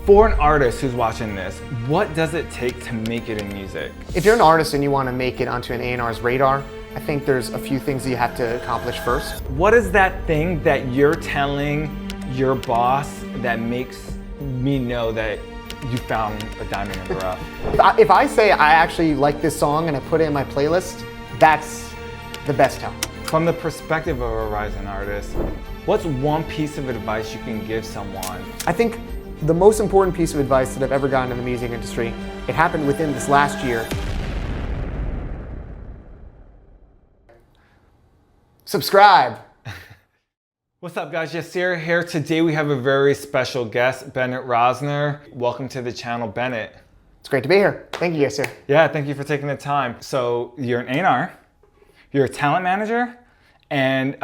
For an artist who's watching this, what does it take to make it in music? If you're an artist and you want to make it onto an A&R's radar, I think there's a few things that you have to accomplish first. What is that thing that you're telling your boss that makes me know that you found a diamond in the rough? If I say I actually like this song and I put it in my playlist, that's the best tell. From the perspective of a rising artist, what's one piece of advice you can give someone? I think the most important piece of advice that I've ever gotten in the music industry, it happened within this last year. Subscribe. What's up, guys? Yasir here. Today we have a very special guest, Bennett Rosner. Welcome to the channel, Bennett. It's great to be here. Thank you, Yasir. Yeah, thank you for taking the time. So you're an A&R, you're a talent manager, and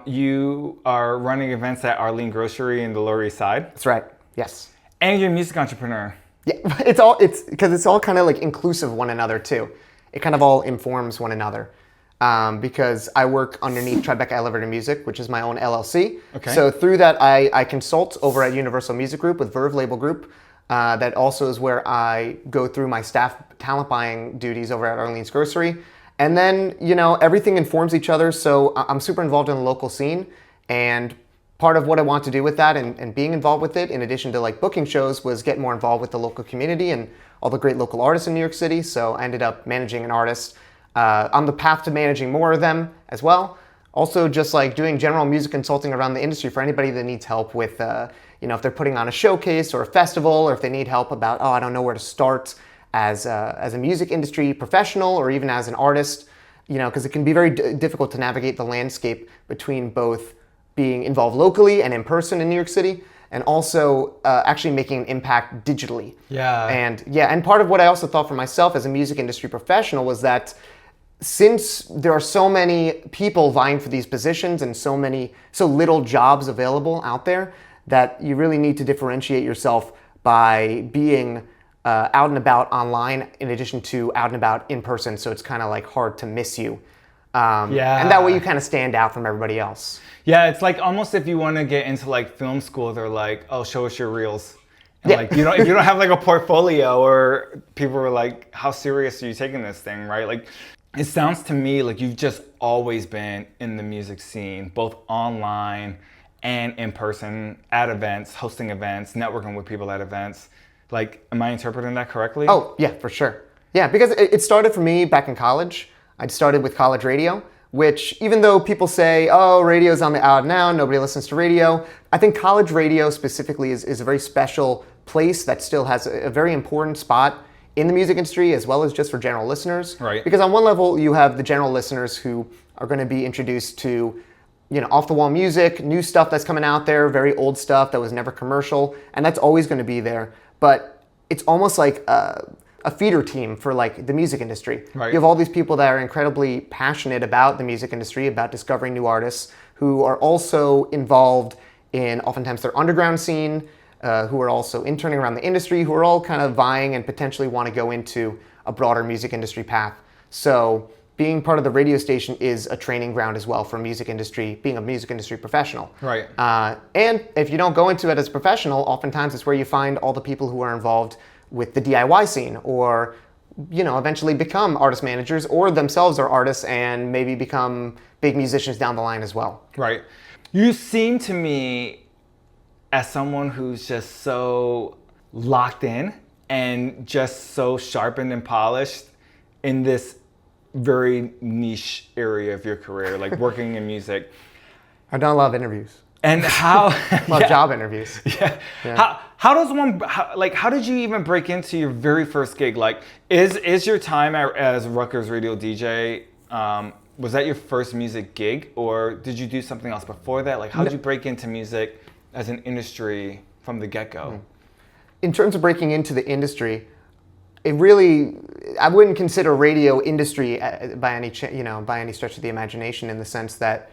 you are running events at Arlene Grocery in the Lower East Side. That's right. Yes. And you're a music entrepreneur. Yeah, it's because it's all kind of like inclusive of one another too. It kind of all informs one another. Because I work underneath Tribeca Elevator Music, which is my own LLC. Okay. So through that, I consult over at Universal Music Group with Verve Label Group. That also is where I go through my staff talent buying duties over at Arlene's Grocery. And then, you know, everything informs each other. So I'm super involved in the local scene. And part of what I want to do with that and being involved with it, in addition to like booking shows, was get more involved with the local community and all the great local artists in New York City. So I ended up managing an artist. On the path to managing more of them as well. Also just like doing general music consulting around the industry for anybody that needs help with, you know, if they're putting on a showcase or a festival, or if they need help about, oh, I don't know where to start as a music industry professional or even as an artist, you know, because it can be very difficult to navigate the landscape between both being involved locally and in person in New York City, and also actually making an impact digitally. Yeah. And part of what I also thought for myself as a music industry professional was that since there are so many people vying for these positions and so little jobs available out there, that you really need to differentiate yourself by being out and about online in addition to out and about in person. So it's kind of like hard to miss you. Yeah. And that way you kind of stand out from everybody else. Yeah, it's like almost if you want to get into like film school, they're like, oh, show us your reels. And like, you know, if you don't have like a portfolio, or people are like, how serious are you taking this thing, right? Like, it sounds to me like you've just always been in the music scene, both online and in person, at events, hosting events, networking with people at events. Like, am I interpreting that correctly? Oh, yeah, for sure. Yeah, because it started for me back in college. I started with college radio, which even though people say, oh, radio's on the out now, nobody listens to radio, I think college radio specifically is a very special place that still has a very important spot in the music industry, as well as just for general listeners. Right. Because on one level, you have the general listeners who are going to be introduced to, you know, off-the-wall music, new stuff that's coming out there, very old stuff that was never commercial, and that's always going to be there. But it's almost like a feeder team for like the music industry. Right. You have all these people that are incredibly passionate about the music industry, about discovering new artists, who are also involved in oftentimes their underground scene, who are also interning around the industry, who are all kind of vying and potentially want to go into a broader music industry path. So being part of the radio station is a training ground as well for music industry, being a music industry professional. Right. And if you don't go into it as a professional, oftentimes it's where you find all the people who are involved with the DIY scene, or, you know, eventually become artist managers, or themselves are artists and maybe become big musicians down the line as well. Right. You seem to me as someone who's just so locked in and just so sharpened and polished in this very niche area of your career, like working in music. I've done a lot of interviews. And how a lot of job interviews. Yeah. How does one, how did you even break into your very first gig? Like, is your time as Rutgers radio DJ, was that your first music gig, or did you do something else before that? Like, how did you break into music as an industry from the get-go? In terms of breaking into the industry, it really, I wouldn't consider radio industry by any stretch of the imagination, in the sense that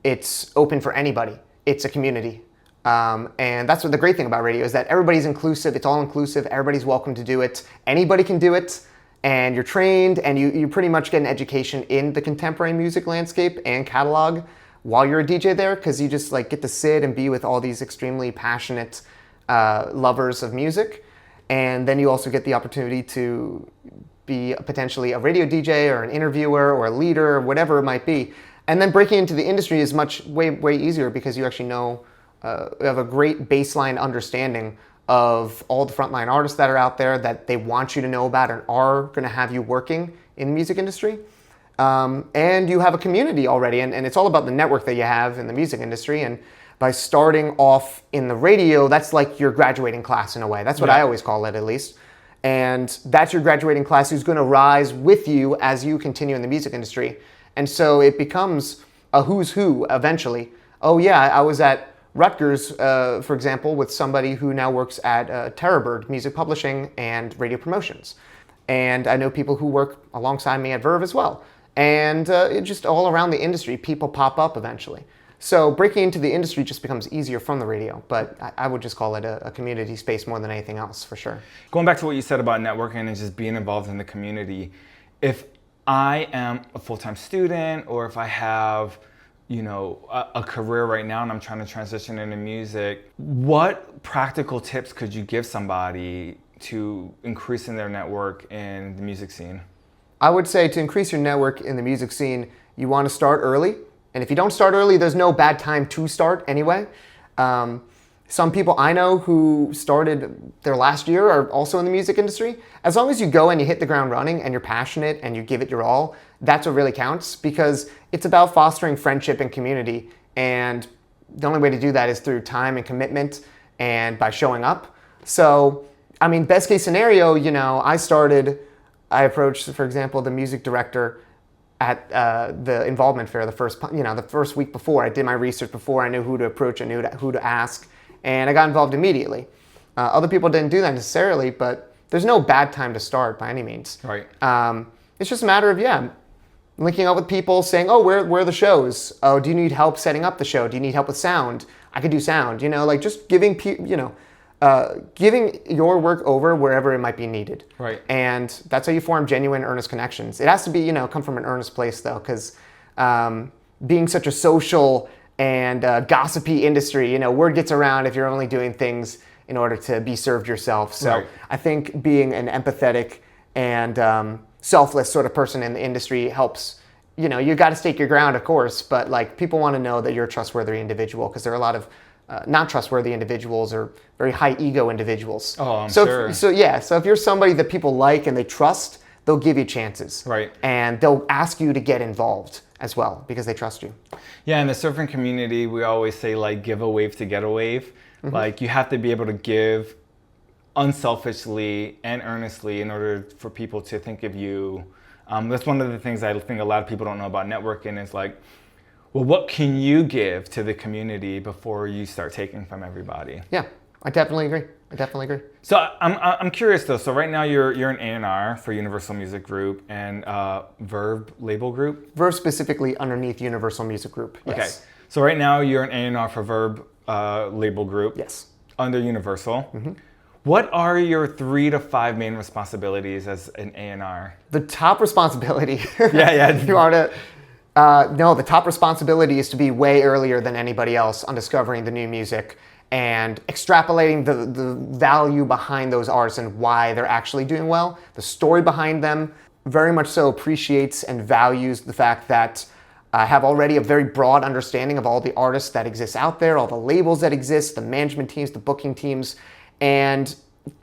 it's open for anybody. It's a community. And that's what the great thing about radio is, that everybody's inclusive. It's all inclusive. Everybody's welcome to do it. Anybody can do it. And you're trained, and you pretty much get an education in the contemporary music landscape and catalog while you're a DJ there, because you just like get to sit and be with all these extremely passionate lovers of music. And then you also get the opportunity to be potentially a radio DJ or an interviewer or a leader or whatever it might be. And then breaking into the industry is way easier because you actually know, you have a great baseline understanding of all the frontline artists that are out there that they want you to know about and are going to have you working in the music industry. And you have a community already, and it's all about the network that you have in the music industry. And by starting off in the radio, that's like your graduating class in a way. That's what I always call it, at least. And that's your graduating class who's going to rise with you as you continue in the music industry. And so it becomes a who's who eventually. Oh yeah, I was at Rutgers, for example, with somebody who now works at Terrorbird Music Publishing and Radio Promotions. And I know people who work alongside me at Verve as well. And it just all around the industry, people pop up eventually. So breaking into the industry just becomes easier from the radio, but I would just call it a community space more than anything else, for sure. Going back to what you said about networking and just being involved in the community, if I am a full-time student or if I have, you know, a career right now and I'm trying to transition into music, what practical tips could you give somebody to increasing their network in the music scene? I would say to increase your network in the music scene, you want to start early. And if you don't start early, there's no bad time to start anyway. Some people I know who started their last year are also in the music industry. As long as you go and you hit the ground running and you're passionate and you give it your all, that's what really counts, because it's about fostering friendship and community. And the only way to do that is through time and commitment and by showing up. So, I mean, best case scenario, you know, I approached, for example, the music director at the involvement fair the first week before. I did my research before. I knew who to approach. I knew who to ask. And I got involved immediately. Other people didn't do that necessarily, but there's no bad time to start by any means. Right. It's just a matter of, linking up with people, saying, oh, where are the shows? Oh, do you need help setting up the show? Do you need help with sound? I could do sound. Like just giving your work over wherever it might be needed. Right. And that's how you form genuine, earnest connections. It has to be, come from an earnest place though, because being such a social and gossipy industry, word gets around if you're only doing things in order to be served yourself. So right. I think being an empathetic and selfless sort of person in the industry helps. You got to stake your ground, of course, but like people want to know that you're a trustworthy individual, because there are a lot of not trustworthy individuals or very high ego individuals. Oh, I'm sure. So if you're somebody that people like and they trust, they'll give you chances. Right. And they'll ask you to get involved as well because they trust you. Yeah, in the surfing community, we always say like give a wave to get a wave. Mm-hmm. Like you have to be able to give unselfishly and earnestly in order for people to think of you. That's one of the things I think a lot of people don't know about networking is like, well, what can you give to the community before you start taking from everybody? Yeah, I definitely agree. So I'm curious though. So right now you're an A&R for Universal Music Group and Verve Label Group. Verve specifically underneath Universal Music Group. Yes. Okay. So right now you're an A&R for Verve Label Group. Yes. Under Universal. Mm-hmm. What are your 3 to 5 main responsibilities as an A&R? The top responsibility. Yeah. You want to. No, the top responsibility is to be way earlier than anybody else on discovering the new music and extrapolating the value behind those artists and why they're actually doing well. The story behind them very much so appreciates and values the fact that I have already a very broad understanding of all the artists that exist out there, all the labels that exist, the management teams, the booking teams, and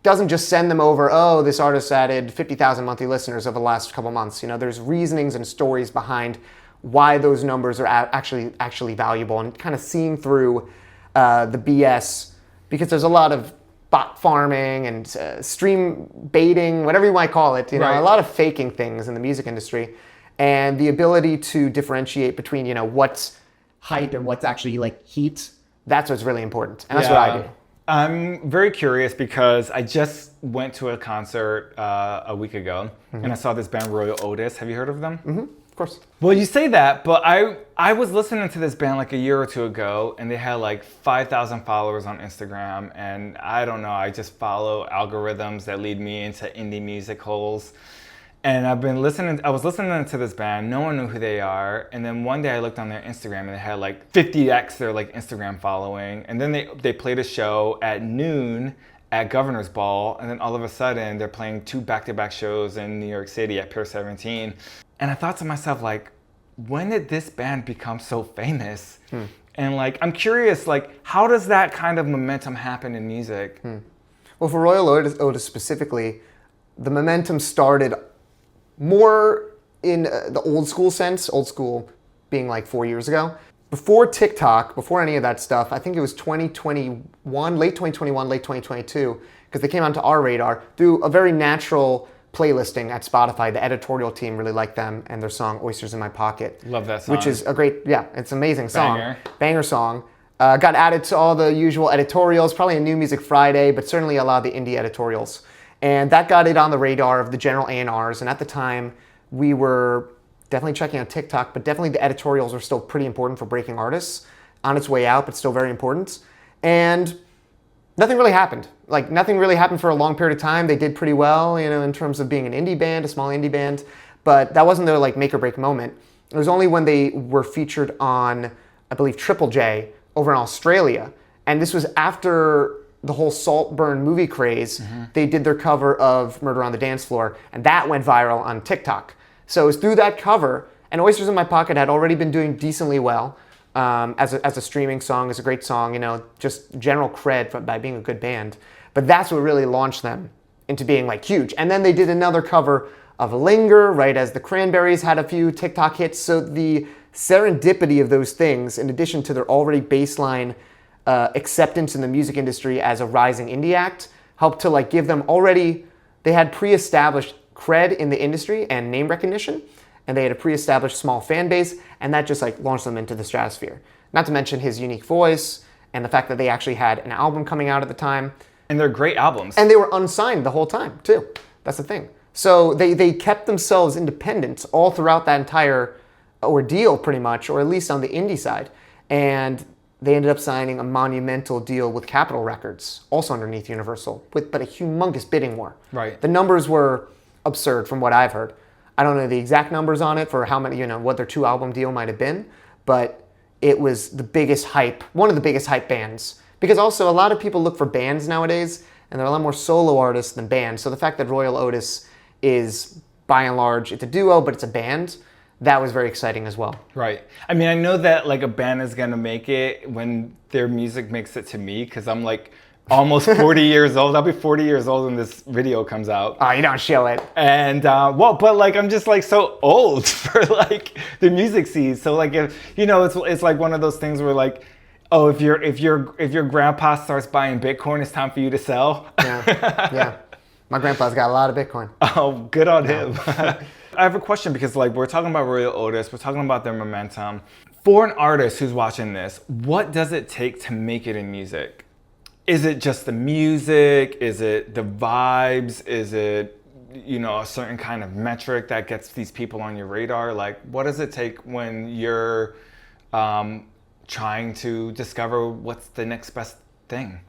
doesn't just send them over, oh, this artist added 50,000 monthly listeners over the last couple months. There's reasonings and stories behind why those numbers are actually valuable, and kind of seeing through the BS, because there's a lot of bot farming and stream baiting, whatever you might call it, right. A lot of faking things in the music industry, and the ability to differentiate between, what's hype and what's actually like heat, that's what's really important, and that's what I do. I'm very curious because I just went to a concert a week ago, mm-hmm. and I saw this band Royal Otis. Have you heard of them? Mm-hmm. Of course. Well, you say that, but I was listening to this band like a year or two ago, and they had like 5,000 followers on Instagram, and I don't know, I just follow algorithms that lead me into indie music holes. And I was listening to this band, no one knew who they are. And then one day I looked on their Instagram and they had like 50x their like Instagram following. And then they played a show at noon at Governor's Ball. And then all of a sudden they're playing 2 back-to-back shows in New York City at Pier 17. And I thought to myself, like, when did this band become so famous? And like, I'm curious, like, how does that kind of momentum happen in music? Well, for Royal Otis specifically, the momentum started more in the old school sense, old school being like 4 years ago. Before TikTok, before any of that stuff, I think it was 2021, late 2021, late 2022, because they came onto our radar through a very natural playlisting at Spotify. The editorial team really liked them and their song Oysters in My Pocket. Love that song. Which is a great, it's an amazing song. Banger. Banger song. Got added to all the usual editorials, probably a New Music Friday, but certainly a lot of the indie editorials. And that got it on the radar of the general A&Rs. And at the time, we were definitely checking out TikTok, but definitely the editorials were still pretty important for breaking artists. On its way out, but still very important. And nothing really happened. Like, nothing really happened for a long period of time. They did pretty well, in terms of being an indie band, a small indie band. But that wasn't their, like, make or break moment. It was only when they were featured on, I believe, Triple J over in Australia. And this was after the whole Saltburn movie craze. They did their cover of Murder on the Dance Floor, and that went viral on TikTok. So it was through that cover, and Oysters in My Pocket had already been doing decently well as a streaming song, as a great song, just general cred by being a good band. But that's what really launched them into being like huge. And then they did another cover of Linger, right as the Cranberries had a few TikTok hits. So the serendipity of those things, in addition to their already baseline acceptance in the music industry as a rising indie act, helped to like give them they had pre-established cred in the industry and name recognition, and they had a pre-established small fan base, and that just like launched them into the stratosphere. Not to mention his unique voice and the fact that they actually had an album coming out at the time. And they're great albums. And they were unsigned the whole time too. That's the thing. So they kept themselves independent all throughout that entire ordeal pretty much, or at least on the indie side. And they ended up signing a monumental deal with Capitol Records, also underneath Universal, but a humongous bidding war. Right. The numbers were absurd from what I've heard. I don't know the exact numbers on it for how many, what their 2-album deal might have been, but it was the biggest hype, one of the biggest hype bands. Because also a lot of people look for bands nowadays, and there are a lot more solo artists than bands. So the fact that Royal Otis is, by and large, it's a duo, but it's a band, that was very exciting as well. Right. I mean, I know that like a band is gonna make it when their music makes it to me, because I'm like almost 40 years old. I'll be 40 years old when this video comes out. Oh, you don't show it. And but like I'm just like so old for like the music scene. So like it's like one of those things where like, oh, if your grandpa starts buying Bitcoin, it's time for you to sell. Yeah. My grandpa's got a lot of Bitcoin. Oh, good on him. I have a question, because like we're talking about Royal Otis, we're talking about their momentum. For an artist who's watching this, what does it take to make it in music? Is it just the music? Is it the vibes? Is it, a certain kind of metric that gets these people on your radar? Like, what does it take when you're trying to discover what's the next best thing?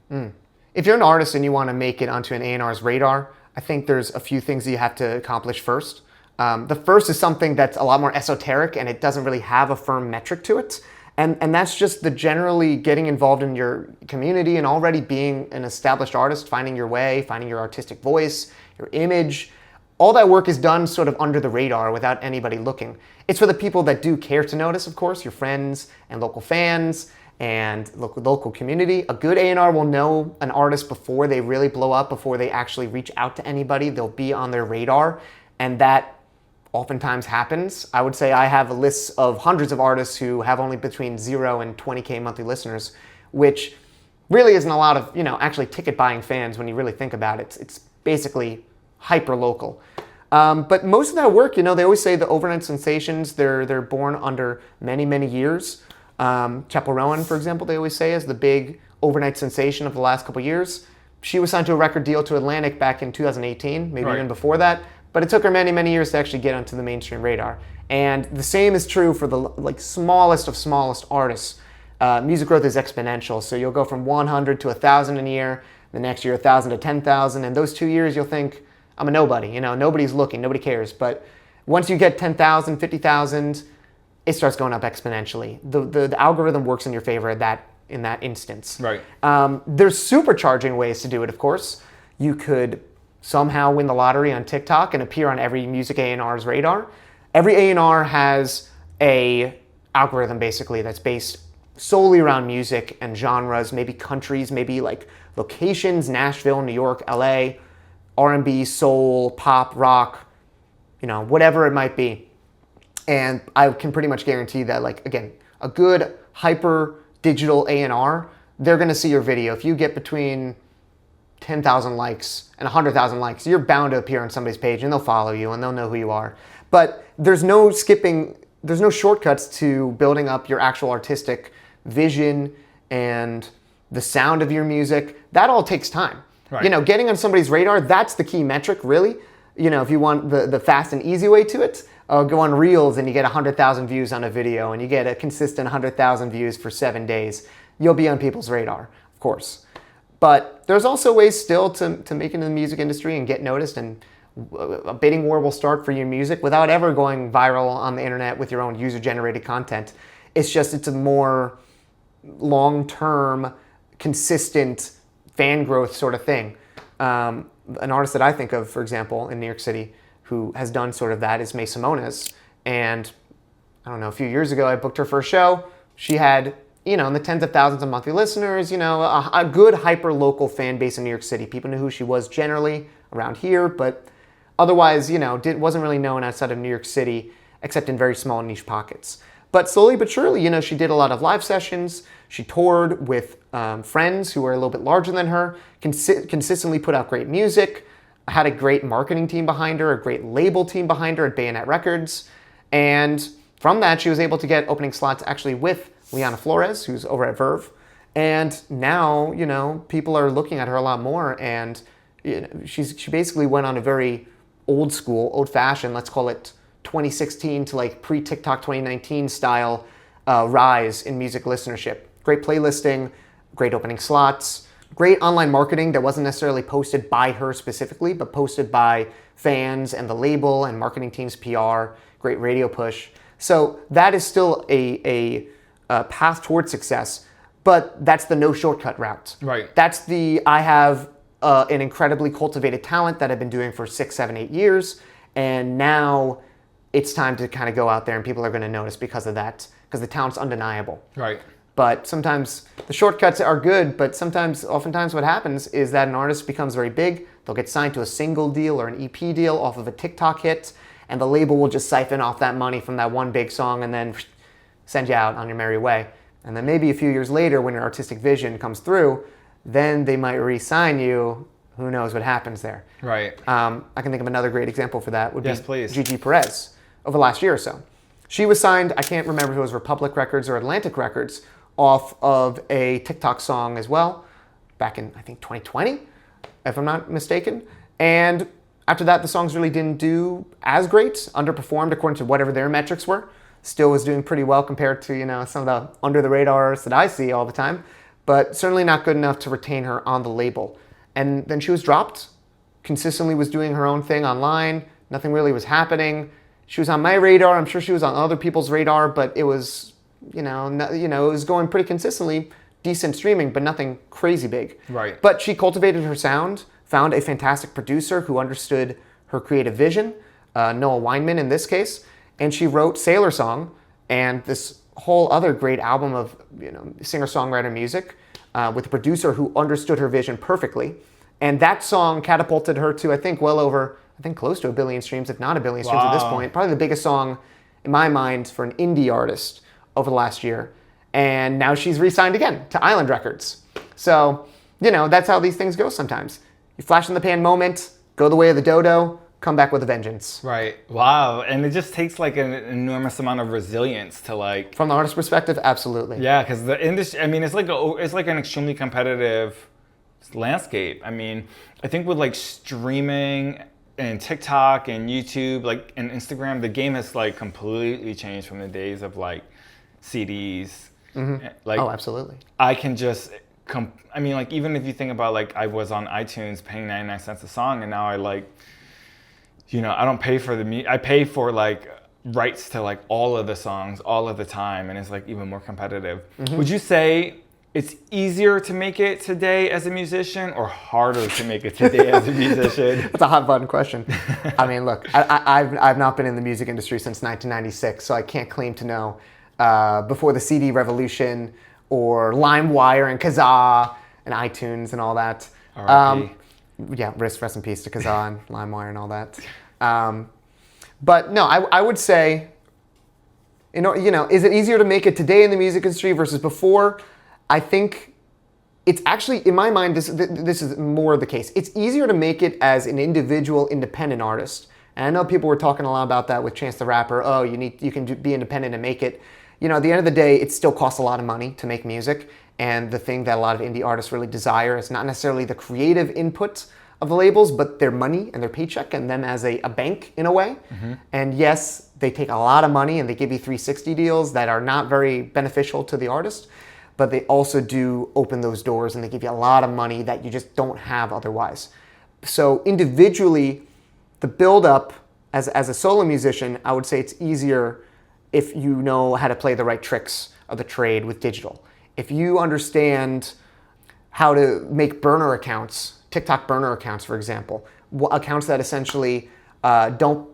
If you're an artist and you want to make it onto an A&R's radar, I think there's a few things that you have to accomplish first. The first is something that's a lot more esoteric, and it doesn't really have a firm metric to it. And that's just the generally getting involved in your community and already being an established artist, finding your way, finding your artistic voice, your image. All that work is done sort of under the radar without anybody looking. It's for the people that do care to notice, of course, your friends and local fans and local community. A good A&R will know an artist before they really blow up, before they actually reach out to anybody. They'll be on their radar, and that oftentimes happens. I would say I have a list of hundreds of artists who have only between 0 and 20K monthly listeners, which really isn't a lot of, actually ticket buying fans when you really think about it. It's basically hyper local. But most of that work, they always say the overnight sensations, they're born under many, many years. Chappell Rowan, for example, they always say is the big overnight sensation of the last couple years. She was signed to a record deal to Atlantic back in 2018, maybe even before that. But it took her many, many years to actually get onto the mainstream radar. And the same is true for the smallest of smallest artists. Music growth is exponential. So you'll go from 100 to 1,000 a year. The next year, 1,000 to 10,000. And those 2 years, you'll think, I'm a nobody, nobody's looking, nobody cares. But once you get 10,000, 50,000, it starts going up exponentially. The algorithm works in your favor in that instance. Right. There's supercharging ways to do it, of course. You could somehow win the lottery on TikTok and appear on every music A&R's radar. Every A&R has a algorithm basically that's based solely around music and genres, maybe countries, maybe like locations, Nashville, New York, LA, R&B, soul, pop, rock, whatever it might be. And I can pretty much guarantee that, like, again, a good hyper digital A&R, they're going to see your video. If you get between 10,000 likes and 100,000 likes, you're bound to appear on somebody's page and they'll follow you and they'll know who you are. But there's no shortcuts to building up your actual artistic vision and the sound of your music. That all takes time. Right. Getting on somebody's radar, that's the key metric, really. If you want the fast and easy way to it, go on Reels and you get 100,000 views on a video and you get a consistent 100,000 views for 7 days. You'll be on people's radar, of course. But there's also ways still to make it in the music industry and get noticed, and a bidding war will start for your music without ever going viral on the internet with your own user-generated content. It's a more long-term, consistent fan growth sort of thing. An artist that I think of, for example, in New York City, who has done sort of that is May Simonis. And I don't know, a few years ago, I booked her for a show. She had, in the tens of thousands of monthly listeners, a good hyper-local fan base in New York City. People knew who she was generally around here, but otherwise, wasn't really known outside of New York City, except in very small niche pockets. But slowly but surely, she did a lot of live sessions. She toured with friends who were a little bit larger than her, consistently put out great music, had a great marketing team behind her, a great label team behind her at Bennett Records. And from that, she was able to get opening slots actually with Liana Flores, who's over at Verve. And now, people are looking at her a lot more. And she basically went on a very old school, old fashioned, let's call it 2016 to like pre-TikTok 2019 style rise in music listenership. Great playlisting, great opening slots, great online marketing that wasn't necessarily posted by her specifically, but posted by fans and the label and marketing team's PR, great radio push. So that is still a path towards success, but that's the no shortcut route. Right. That's I have an incredibly cultivated talent that I've been doing for 6, 7, 8 years, and now it's time to kind of go out there and people are going to notice because of that, because the talent's undeniable. Right. But sometimes the shortcuts are good, but oftentimes what happens is that an artist becomes very big, they'll get signed to a single deal or an EP deal off of a TikTok hit, and the label will just siphon off that money from that one big song and then send you out on your merry way. And then maybe a few years later when your artistic vision comes through, then they might re-sign you. Who knows what happens there. Right. I can think of another great example for that would be please. Gigi Perez over the last year or so. She was signed, I can't remember if it was Republic Records or Atlantic Records, off of a TikTok song as well, back in, I think, 2020, if I'm not mistaken. And after that, the songs really didn't do as great, underperformed according to whatever their metrics were. Still was doing pretty well compared to, some of the under the radars that I see all the time, but certainly not good enough to retain her on the label. And then she was dropped, consistently was doing her own thing online, nothing really was happening. She was on my radar, I'm sure she was on other people's radar, but it was, it was going pretty consistently, decent streaming, but nothing crazy big. Right. But she cultivated her sound, found a fantastic producer who understood her creative vision, Noah Weinman in this case, and she wrote Sailor Song and this whole other great album of singer-songwriter music with a producer who understood her vision perfectly. And that song catapulted her to, I think, close to 1 billion streams, if not 1 billion streams at this point. Probably the biggest song in my mind for an indie artist over the last year. And now she's re-signed again to Island Records. So, that's how these things go sometimes. You flash in the pan moment, go the way of the dodo, come back with a vengeance. Right. Wow. And it just takes like an enormous amount of resilience to like... From the artist perspective, absolutely. Yeah, because the industry, it's like an extremely competitive landscape. I think with like streaming and TikTok and YouTube, like and Instagram, the game has like completely changed from the days of like CDs. Mm-hmm. Like, oh, absolutely. I can just, even if you think about like I was on iTunes paying 99 cents a song, and now I like I don't pay for I pay for like rights to like all of the songs all of the time, and it's like even more competitive. Would you say it's easier to make it today as a musician or harder to make it today as a musician? That's a hot button question. I mean, look, I've not been in the music industry since 1996, so I can't claim to know before the CD revolution or LimeWire and Kazaa and iTunes and all that. R.I.P. Yeah, rest in peace to Kazaa and LimeWire and all that. But no, I would say, is it easier to make it today in the music industry versus before? I think it's actually, in my mind, this is more the case. It's easier to make it as an individual independent artist. And I know people were talking a lot about that with Chance the Rapper. Oh, you can be independent and make it. At the end of the day, it still costs a lot of money to make music. And the thing that a lot of indie artists really desire is not necessarily the creative input of the labels, but their money and their paycheck and them as a bank in a way. And yes, they take a lot of money and they give you 360 deals that are not very beneficial to the artist, but they also do open those doors and they give you a lot of money that you just don't have otherwise. So individually, the build up as a solo musician, I would say it's easier if you know how to play the right tricks of the trade with digital. If you understand how to make burner accounts, TikTok burner accounts, for example, accounts that essentially don't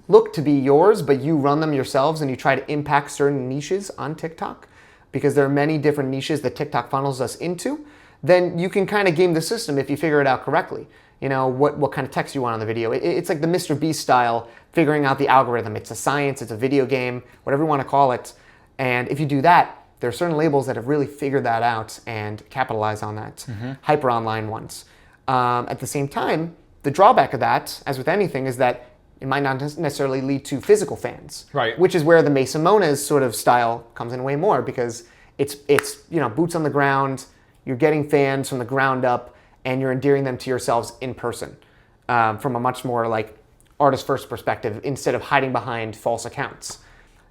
look to be yours, but you run them yourselves and you try to impact certain niches on TikTok, because there are many different niches that TikTok funnels us into, then you can kind of game the system if you figure it out correctly. What kind of text you want on the video. It's like the Mr. Beast style, figuring out the algorithm. It's a science, it's a video game, whatever you want to call it. And if you do that, there are certain labels that have really figured that out and capitalize on that, hyper online ones. At the same time, the drawback of that, as with anything, is that it might not necessarily lead to physical fans. Right. Which is where the Mason Mona's sort of style comes in way more, because it's boots on the ground, you're getting fans from the ground up, and you're endearing them to yourselves in person, from a much more like artist first perspective, instead of hiding behind false accounts.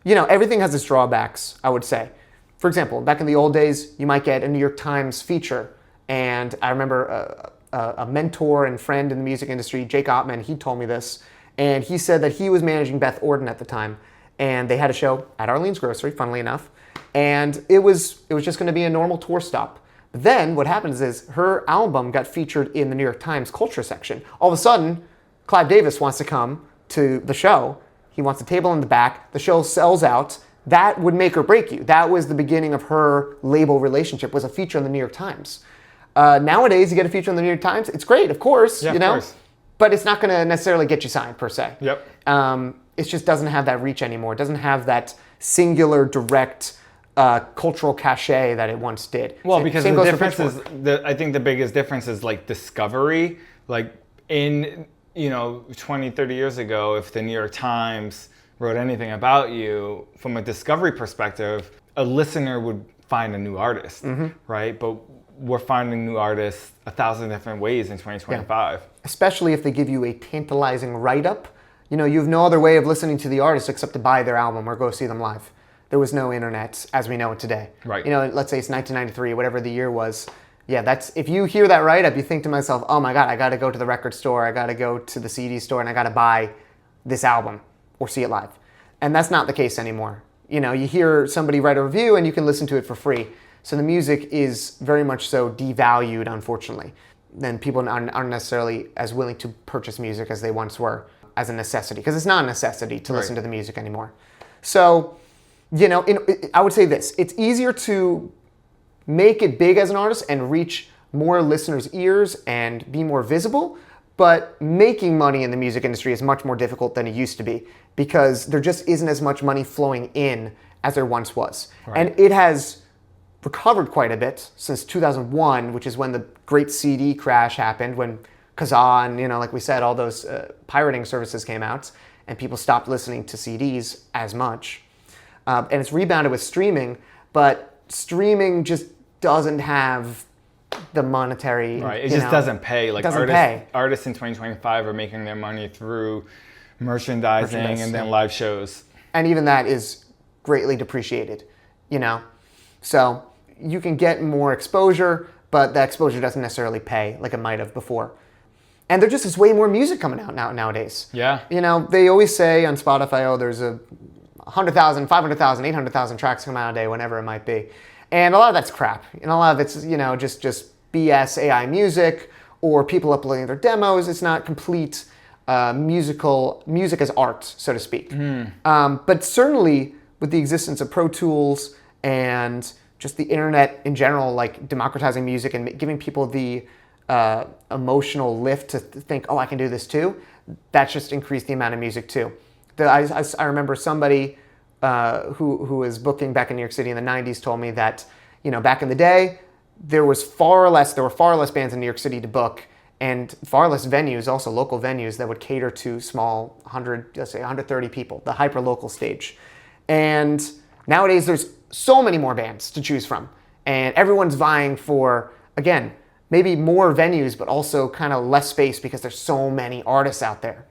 Everything has its drawbacks, I would say. For example, back in the old days, you might get a New York Times feature. And I remember a mentor and friend in the music industry, Jake Ottman, he told me this. And he said that he was managing Beth Orton at the time. And they had a show at Arlene's Grocery, funnily enough. And it was just going to be a normal tour stop. But then what happens is her album got featured in the New York Times culture section. All of a sudden, Clive Davis wants to come to the show. He wants a table in the back. The show sells out. That would make or break you. That was the beginning of her label relationship, was a feature in the New York Times. Nowadays, you get a feature in the New York Times. It's great, of course, Of course. but it's not going to necessarily get you signed per se. Yep. It just doesn't have that reach anymore. It doesn't have that singular, direct cultural cachet that it once did. Well, because the difference is, I think the biggest difference is like discovery. Like in 20, 30 years ago, if the New York Times wrote anything about you, from a discovery perspective, a listener would find a new artist, right? But we're finding new artists 1,000 different ways in 2025. Yeah. Especially if they give you a tantalizing write-up. You have no other way of listening to the artist except to buy their album or go see them live. There was no internet as we know it today. Right. Let's say it's 1993, whatever the year was. Yeah, if you hear that write-up, you think to myself, oh my God, I got to go to the record store, I got to go to the CD store, and I got to buy this album or see it live. And that's not the case anymore. You hear somebody write a review and you can listen to it for free. So the music is very much so devalued, unfortunately. Then people aren't necessarily as willing to purchase music as they once were as a necessity, because it's not a necessity to listen to the music anymore. So, I would say this, it's easier to make it big as an artist and reach more listeners' ears and be more visible, but making money in the music industry is much more difficult than it used to be, because there just isn't as much money flowing in as there once was. Right. And it has recovered quite a bit since 2001, which is when the great CD crash happened, when Kazaa and, like we said, all those pirating services came out and people stopped listening to CDs as much. And it's rebounded with streaming, but streaming just doesn't have the monetary... Right, it just doesn't pay. Like pay. Artists in 2025 are making their money through merchandising and then live shows. And even that is greatly depreciated, So you can get more exposure, but that exposure doesn't necessarily pay like it might have before. And there just is way more music coming out nowadays. Yeah. You know, they always say on Spotify, oh, there's 100,000, 500,000, 800,000 tracks come out a day, whenever it might be. And a lot of that's crap. And a lot of it's, you know, just BS AI music or people uploading their demos. It's not complete music as art, so to speak. But certainly with the existence of Pro Tools and just the internet in general, like democratizing music and giving people the emotional lift to think, oh, I can do this too, that's just increased the amount of music too. I remember somebody who was booking back in New York City in the 90s told me that, you know, back in the day, there were far less bands in New York City to book, and far less venues, also local venues that would cater to small 130 people, the hyper local stage. And nowadays there's so many more bands to choose from, and everyone's vying for, again, maybe more venues, but also kind of less space because there's so many artists out there.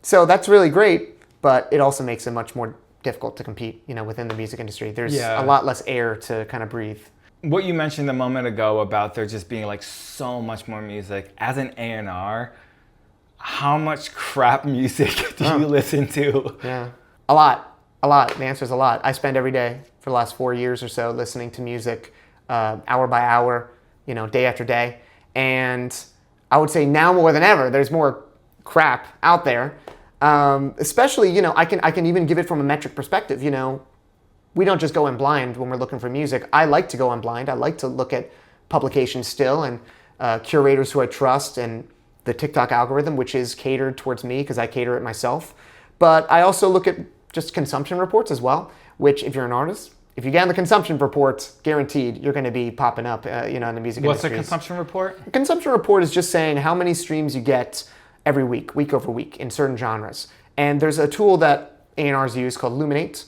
So that's really great, but it also makes it much more difficult to compete, you know, within the music industry. There's a lot less air to kind of breathe. What you mentioned a moment ago about there just being like so much more music, as an A&R, how much crap music do you listen to? Yeah, a lot. The answer is a lot. I spend every day for the last 4 years or so listening to music, hour by hour, you know, day after day. And I would say now more than ever, there's more crap out there. Especially, you know, I can even give it from a metric perspective. You know, we don't just go in blind when we're looking for music. I like to go in blind. I like to look at publications still and curators who I trust and the TikTok algorithm, which is catered towards me because I cater it myself. But I also look at just consumption reports as well, which if you're an artist, if you get on the consumption report, guaranteed you're going to be popping up, you know, in the music industry. What's a consumption report? A consumption report is just saying how many streams you get every week, week over week, in certain genres. And there's a tool that A&Rs use called Luminate.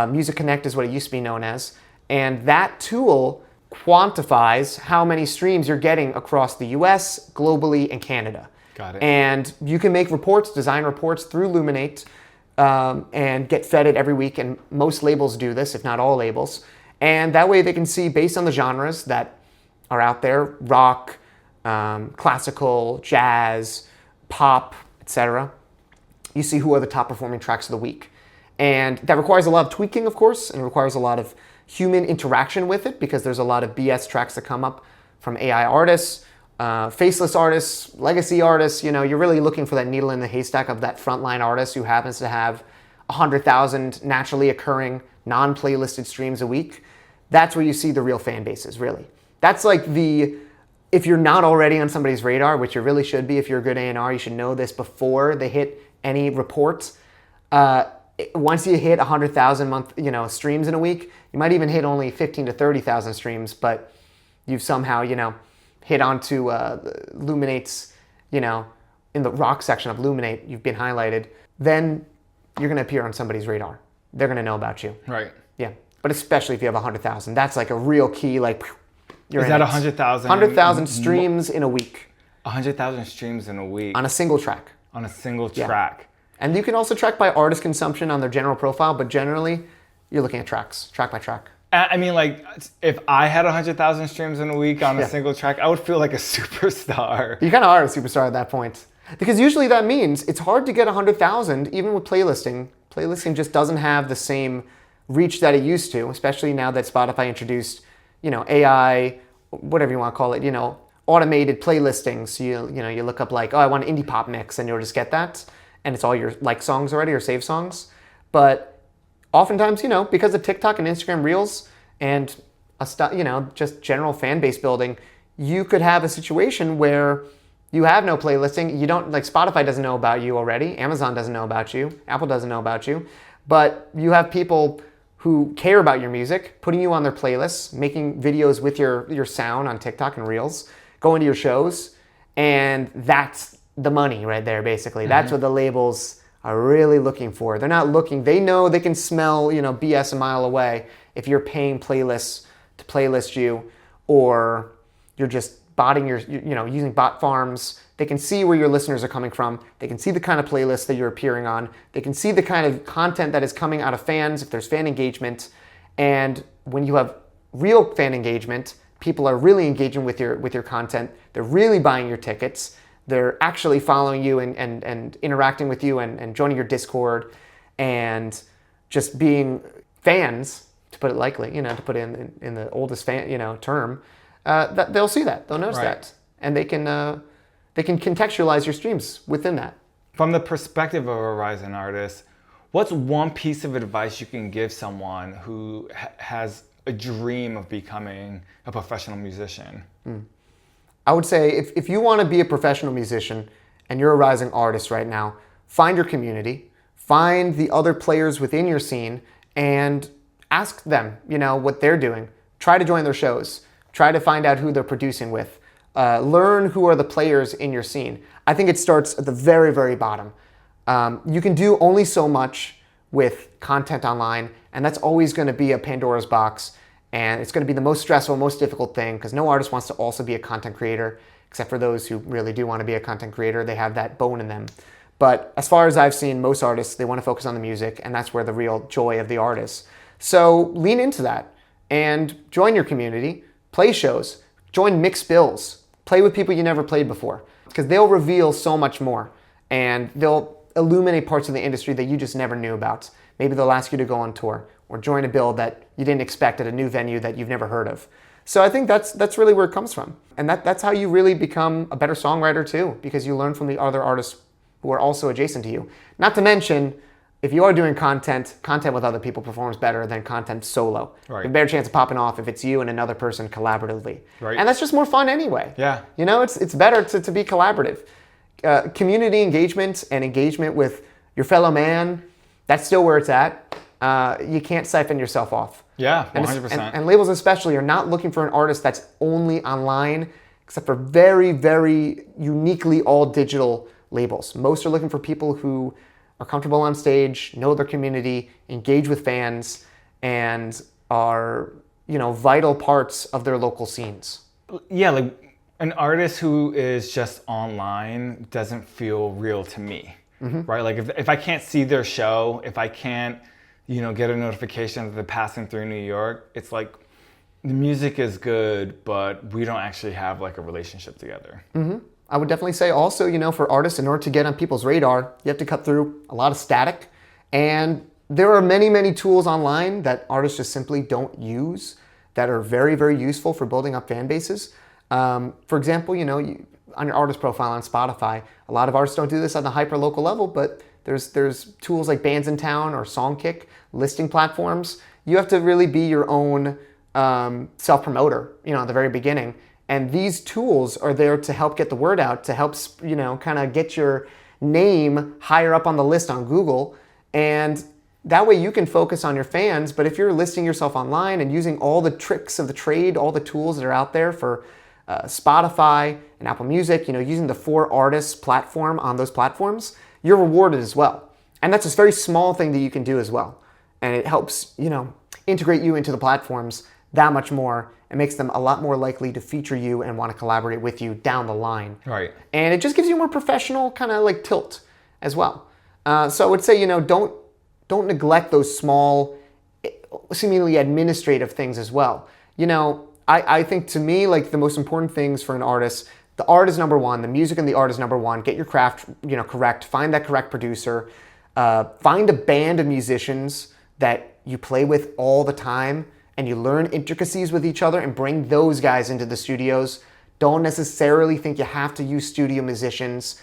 Music Connect is what it used to be known as. And that tool quantifies how many streams you're getting across the US, globally, and Canada. Got it. And you can make reports, design reports through Luminate, and get fed it every week. And most labels do this, if not all labels. And that way they can see, based on the genres that are out there, rock, classical, jazz, pop, etc. You see who are the top performing tracks of the week. And that requires a lot of tweaking, of course, and it requires a lot of human interaction with it because there's a lot of BS tracks that come up from AI artists, faceless artists, legacy artists. You know, you're really looking for that needle in the haystack of that frontline artist who happens to have 100,000 naturally occurring non-playlisted streams a week. That's where you see the real fan bases, really. That's like if you're not already on somebody's radar, which you really should be if you're a good A&R, you should know this before they hit any reports. Once you hit 100,000 streams in a week, you might even hit only 15 to 30,000 streams, but you've somehow, hit onto Luminate's, in the rock section of Luminate, you've been highlighted, then you're going to appear on somebody's radar. They're going to know about you. Right. Yeah. But especially if you have 100,000, that's like a real key, you're Is that 100,000? 100,000 streams in a week. 100,000 streams in a week. On a single track. On a single track. And you can also track by artist consumption on their general profile, but generally, you're looking at tracks, track by track. I mean, if I had 100,000 streams in a week on a single track, I would feel like a superstar. You kind of are a superstar at that point. Because usually that means it's hard to get 100,000, even with playlisting. Playlisting just doesn't have the same reach that it used to, especially now that Spotify introduced, AI, whatever you want to call it, automated playlisting. So you look up I want an indie pop mix, and you'll just get that, and it's all your songs already or saved songs. But oftentimes, because of TikTok and Instagram Reels and just general fan base building, you could have a situation where you have no playlisting. You don't Spotify doesn't know about you already. Amazon doesn't know about you. Apple doesn't know about you. But you have people who care about your music, putting you on their playlists, making videos with your sound on TikTok and Reels, going to your shows, and that's the money right there, basically. Mm-hmm. That's what the labels are really looking for. They're not looking, they know they can smell, BS a mile away if you're paying playlists to playlist you, or you're just botting using bot farms. They can see where your listeners are coming from. They can see the kind of playlists that you're appearing on. They can see the kind of content that is coming out of fans, if there's fan engagement. And when you have real fan engagement, people are really engaging with your content. They're really buying your tickets. They're actually following you and interacting with you and joining your Discord and just being fans, to put it lightly, to put it in the oldest fan, term, that they'll see that. They'll notice that. And they can contextualize your streams within that. From the perspective of a rising artist, what's one piece of advice you can give someone who has a dream of becoming a professional musician? I would say if you want to be a professional musician and you're a rising artist right now, find your community, find the other players within your scene, and ask them, what they're doing. Try to join their shows. Try to find out who they're producing with. Learn who are the players in your scene. I think it starts at the very, very bottom. You can do only so much with content online, and that's always going to be a Pandora's box, and it's going to be the most stressful, most difficult thing, because no artist wants to also be a content creator, except for those who really do want to be a content creator. They have that bone in them. But as far as I've seen, most artists, they want to focus on the music, and that's where the real joy of the art is. So lean into that and join your community, play shows, join mixed bills, play with people you never played before, because they'll reveal so much more, and they'll illuminate parts of the industry that you just never knew about. Maybe they'll ask you to go on tour or join a bill that you didn't expect at a new venue that you've never heard of. So I think that's really where it comes from. And that's how you really become a better songwriter too, because you learn from the other artists who are also adjacent to you. Not to mention, if you are doing content with other people performs better than content solo. Right. You have a better chance of popping off if it's you and another person collaboratively. Right. And that's just more fun anyway. Yeah. It's better to be collaborative. Community engagement and engagement with your fellow man, that's still where it's at. You can't siphon yourself off. Yeah, 100%. And labels especially are not looking for an artist that's only online, except for very, very uniquely all digital labels. Most are looking for people who are comfortable on stage, know their community, engage with fans, and are, vital parts of their local scenes. Yeah, like an artist who is just online doesn't feel real to me, right? Like if I can't see their show, if I can't, get a notification that they're passing through New York, it's like the music is good, but we don't actually have like a relationship together. I would definitely say also, for artists, in order to get on people's radar, you have to cut through a lot of static. And there are many, many tools online that artists just simply don't use that are very, very useful for building up fan bases. For example, on your artist profile on Spotify, a lot of artists don't do this on the hyper local level, but there's tools like Bands in Town or Songkick, listing platforms. You have to really be your own self-promoter, at the very beginning. And these tools are there to help get the word out, to help, kind of get your name higher up on the list on Google. And that way you can focus on your fans. But if you're listing yourself online and using all the tricks of the trade, all the tools that are out there for Spotify and Apple Music, using the 4Artists platform on those platforms, you're rewarded as well. And that's a very small thing that you can do as well. And it helps, integrate you into the platforms that much more. It makes them a lot more likely to feature you and want to collaborate with you down the line. Right. And it just gives you a more professional kind of like tilt as well. So I would say, don't neglect those small, seemingly administrative things as well. I think to me, like the most important things for an artist, the art is number one, the music and the art is number one. Get your craft, correct. Find that correct producer. Find a band of musicians that you play with all the time and you learn intricacies with each other and bring those guys into the studios. Don't necessarily think you have to use studio musicians.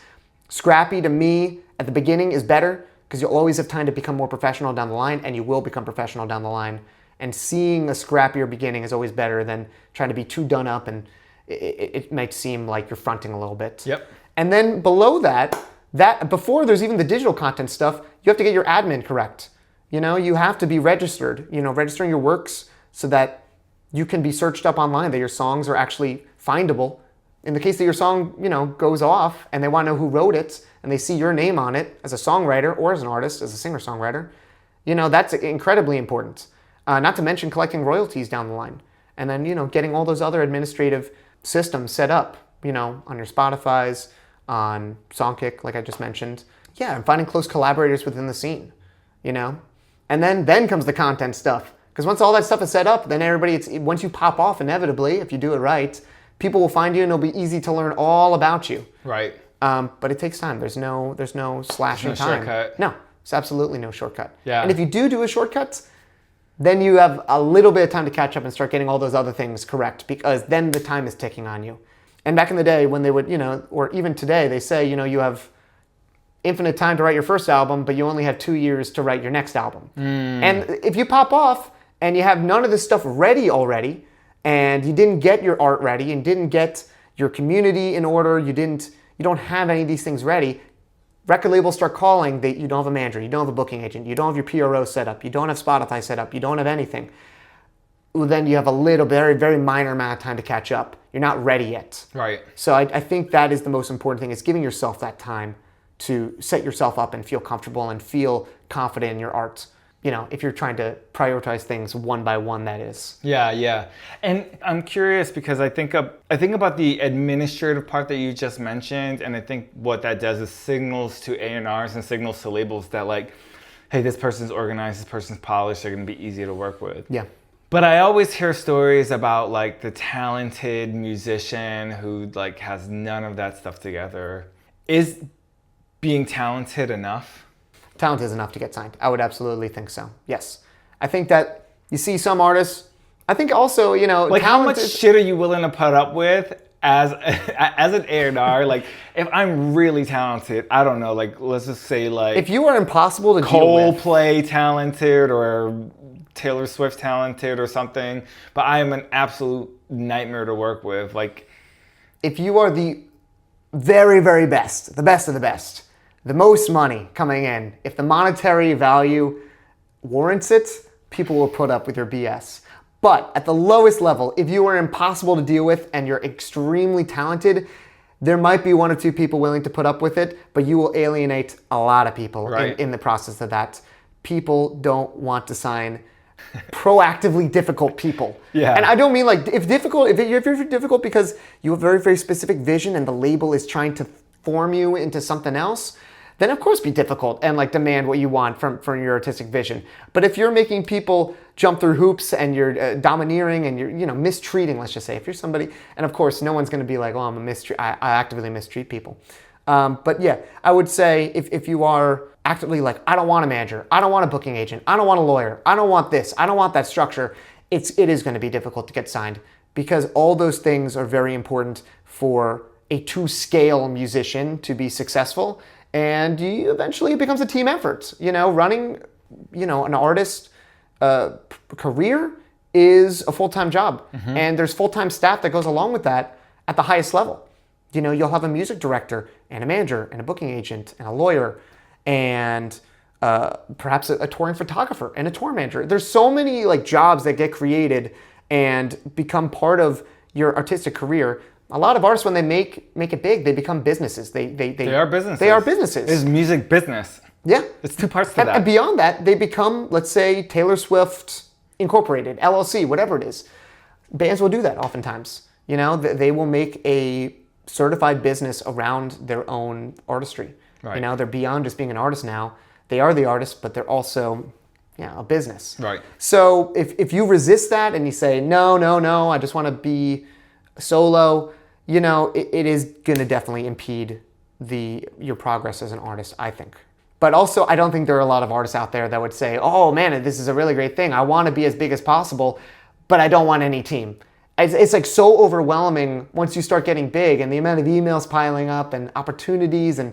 Scrappy to me at the beginning is better because you'll always have time to become more professional down the line, and you will become professional down the line. And seeing a scrappier beginning is always better than trying to be too done up, and it might seem like you're fronting a little bit. Yep. And then below that before there's even the digital content stuff, you have to get your admin correct. You have to be registered, registering your works so that you can be searched up online, that your songs are actually findable. In the case that your song, goes off and they want to know who wrote it and they see your name on it as a songwriter or as an artist, as a singer-songwriter, that's incredibly important. Not to mention collecting royalties down the line. And then, getting all those other administrative systems set up, on your Spotify's, on Songkick, like I just mentioned. Yeah, and finding close collaborators within the scene, And then comes the content stuff. Because once all that stuff is set up, then once you pop off, inevitably, if you do it right, people will find you and it'll be easy to learn all about you. Right. But it takes time. There's no slashing There's no time. shortcut. No, it's absolutely no shortcut. Yeah. And if you do a shortcut, then you have a little bit of time to catch up and start getting all those other things correct, because then the time is ticking on you. And back in the day when they would, or even today, they say, you have infinite time to write your first album, but you only have 2 years to write your next album. And if you pop off and you have none of this stuff ready already, and you didn't get your art ready and didn't get your community in order, you don't have any of these things ready, record labels start calling, you don't have a manager, you don't have a booking agent, you don't have your PRO set up, you don't have Spotify set up, you don't have anything. Well, then you have a little, very, very minor amount of time to catch up. You're not ready yet. Right. So I think that is the most important thing, is giving yourself that time to set yourself up and feel comfortable and feel confident in your art. If you're trying to prioritize things one by one, that is. Yeah. And I'm curious because I think about the administrative part that you just mentioned, and I think what that does is signals to A&Rs and signals to labels that, like, hey, this person's organized, this person's polished, they're going to be easy to work with. Yeah. But I always hear stories about, like, the talented musician who, like, has none of that stuff together. Is being talented enough? Talent is enough to get signed. I would absolutely think so. Yes. I think that you see some artists, I think also, like, how much shit are you willing to put up with as an A&R? Like, if I'm really talented, I don't know, like, let's just say, like, if you are impossible to deal with, Coldplay talented or Taylor Swift talented or something, but I am an absolute nightmare to work with. Like, if you are the very, very best, the best of the best, the most money coming in, if the monetary value warrants it, people will put up with your BS. But at the lowest level, if you are impossible to deal with and you're extremely talented, there might be 1 or 2 people willing to put up with it, but you will alienate a lot of people in the process of that. People don't want to sign proactively difficult people. Yeah. And I don't mean like if you're difficult because you have a very, very specific vision and the label is trying to form you into something else, then of course be difficult and like demand what you want from your artistic vision. But if you're making people jump through hoops and you're domineering and you're mistreating, let's just say, if you're somebody, and of course no one's going to be like, oh, I actively mistreat people. But yeah, I would say if you are actively like, I don't want a manager, I don't want a booking agent, I don't want a lawyer, I don't want this, I don't want that structure, it is going to be difficult to get signed, because all those things are very important for a to-scale musician to be successful, and eventually it becomes a team effort. Running, an artist career is a full-time job, and there's full-time staff that goes along with that at the highest level. You'll have a music director and a manager and a booking agent and a lawyer and perhaps a touring photographer and a tour manager. There's so many like jobs that get created and become part of your artistic career. A lot of artists, when they make it big, they become businesses. They are businesses. They are businesses. It's music business. Yeah. It's 2 parts to that. And beyond that, they become, let's say, Taylor Swift Incorporated, LLC, whatever it is. Bands will do that oftentimes. They will make a certified business around their own artistry. Right. They're beyond just being an artist now. They are the artist, but they're also a business. Right. So if you resist that and you say, no, I just want to be solo, it is going to definitely impede your progress as an artist, I think. But also, I don't think there are a lot of artists out there that would say, oh man, this is a really great thing. I want to be as big as possible, but I don't want any team. It's like so overwhelming once you start getting big, and the amount of emails piling up and opportunities and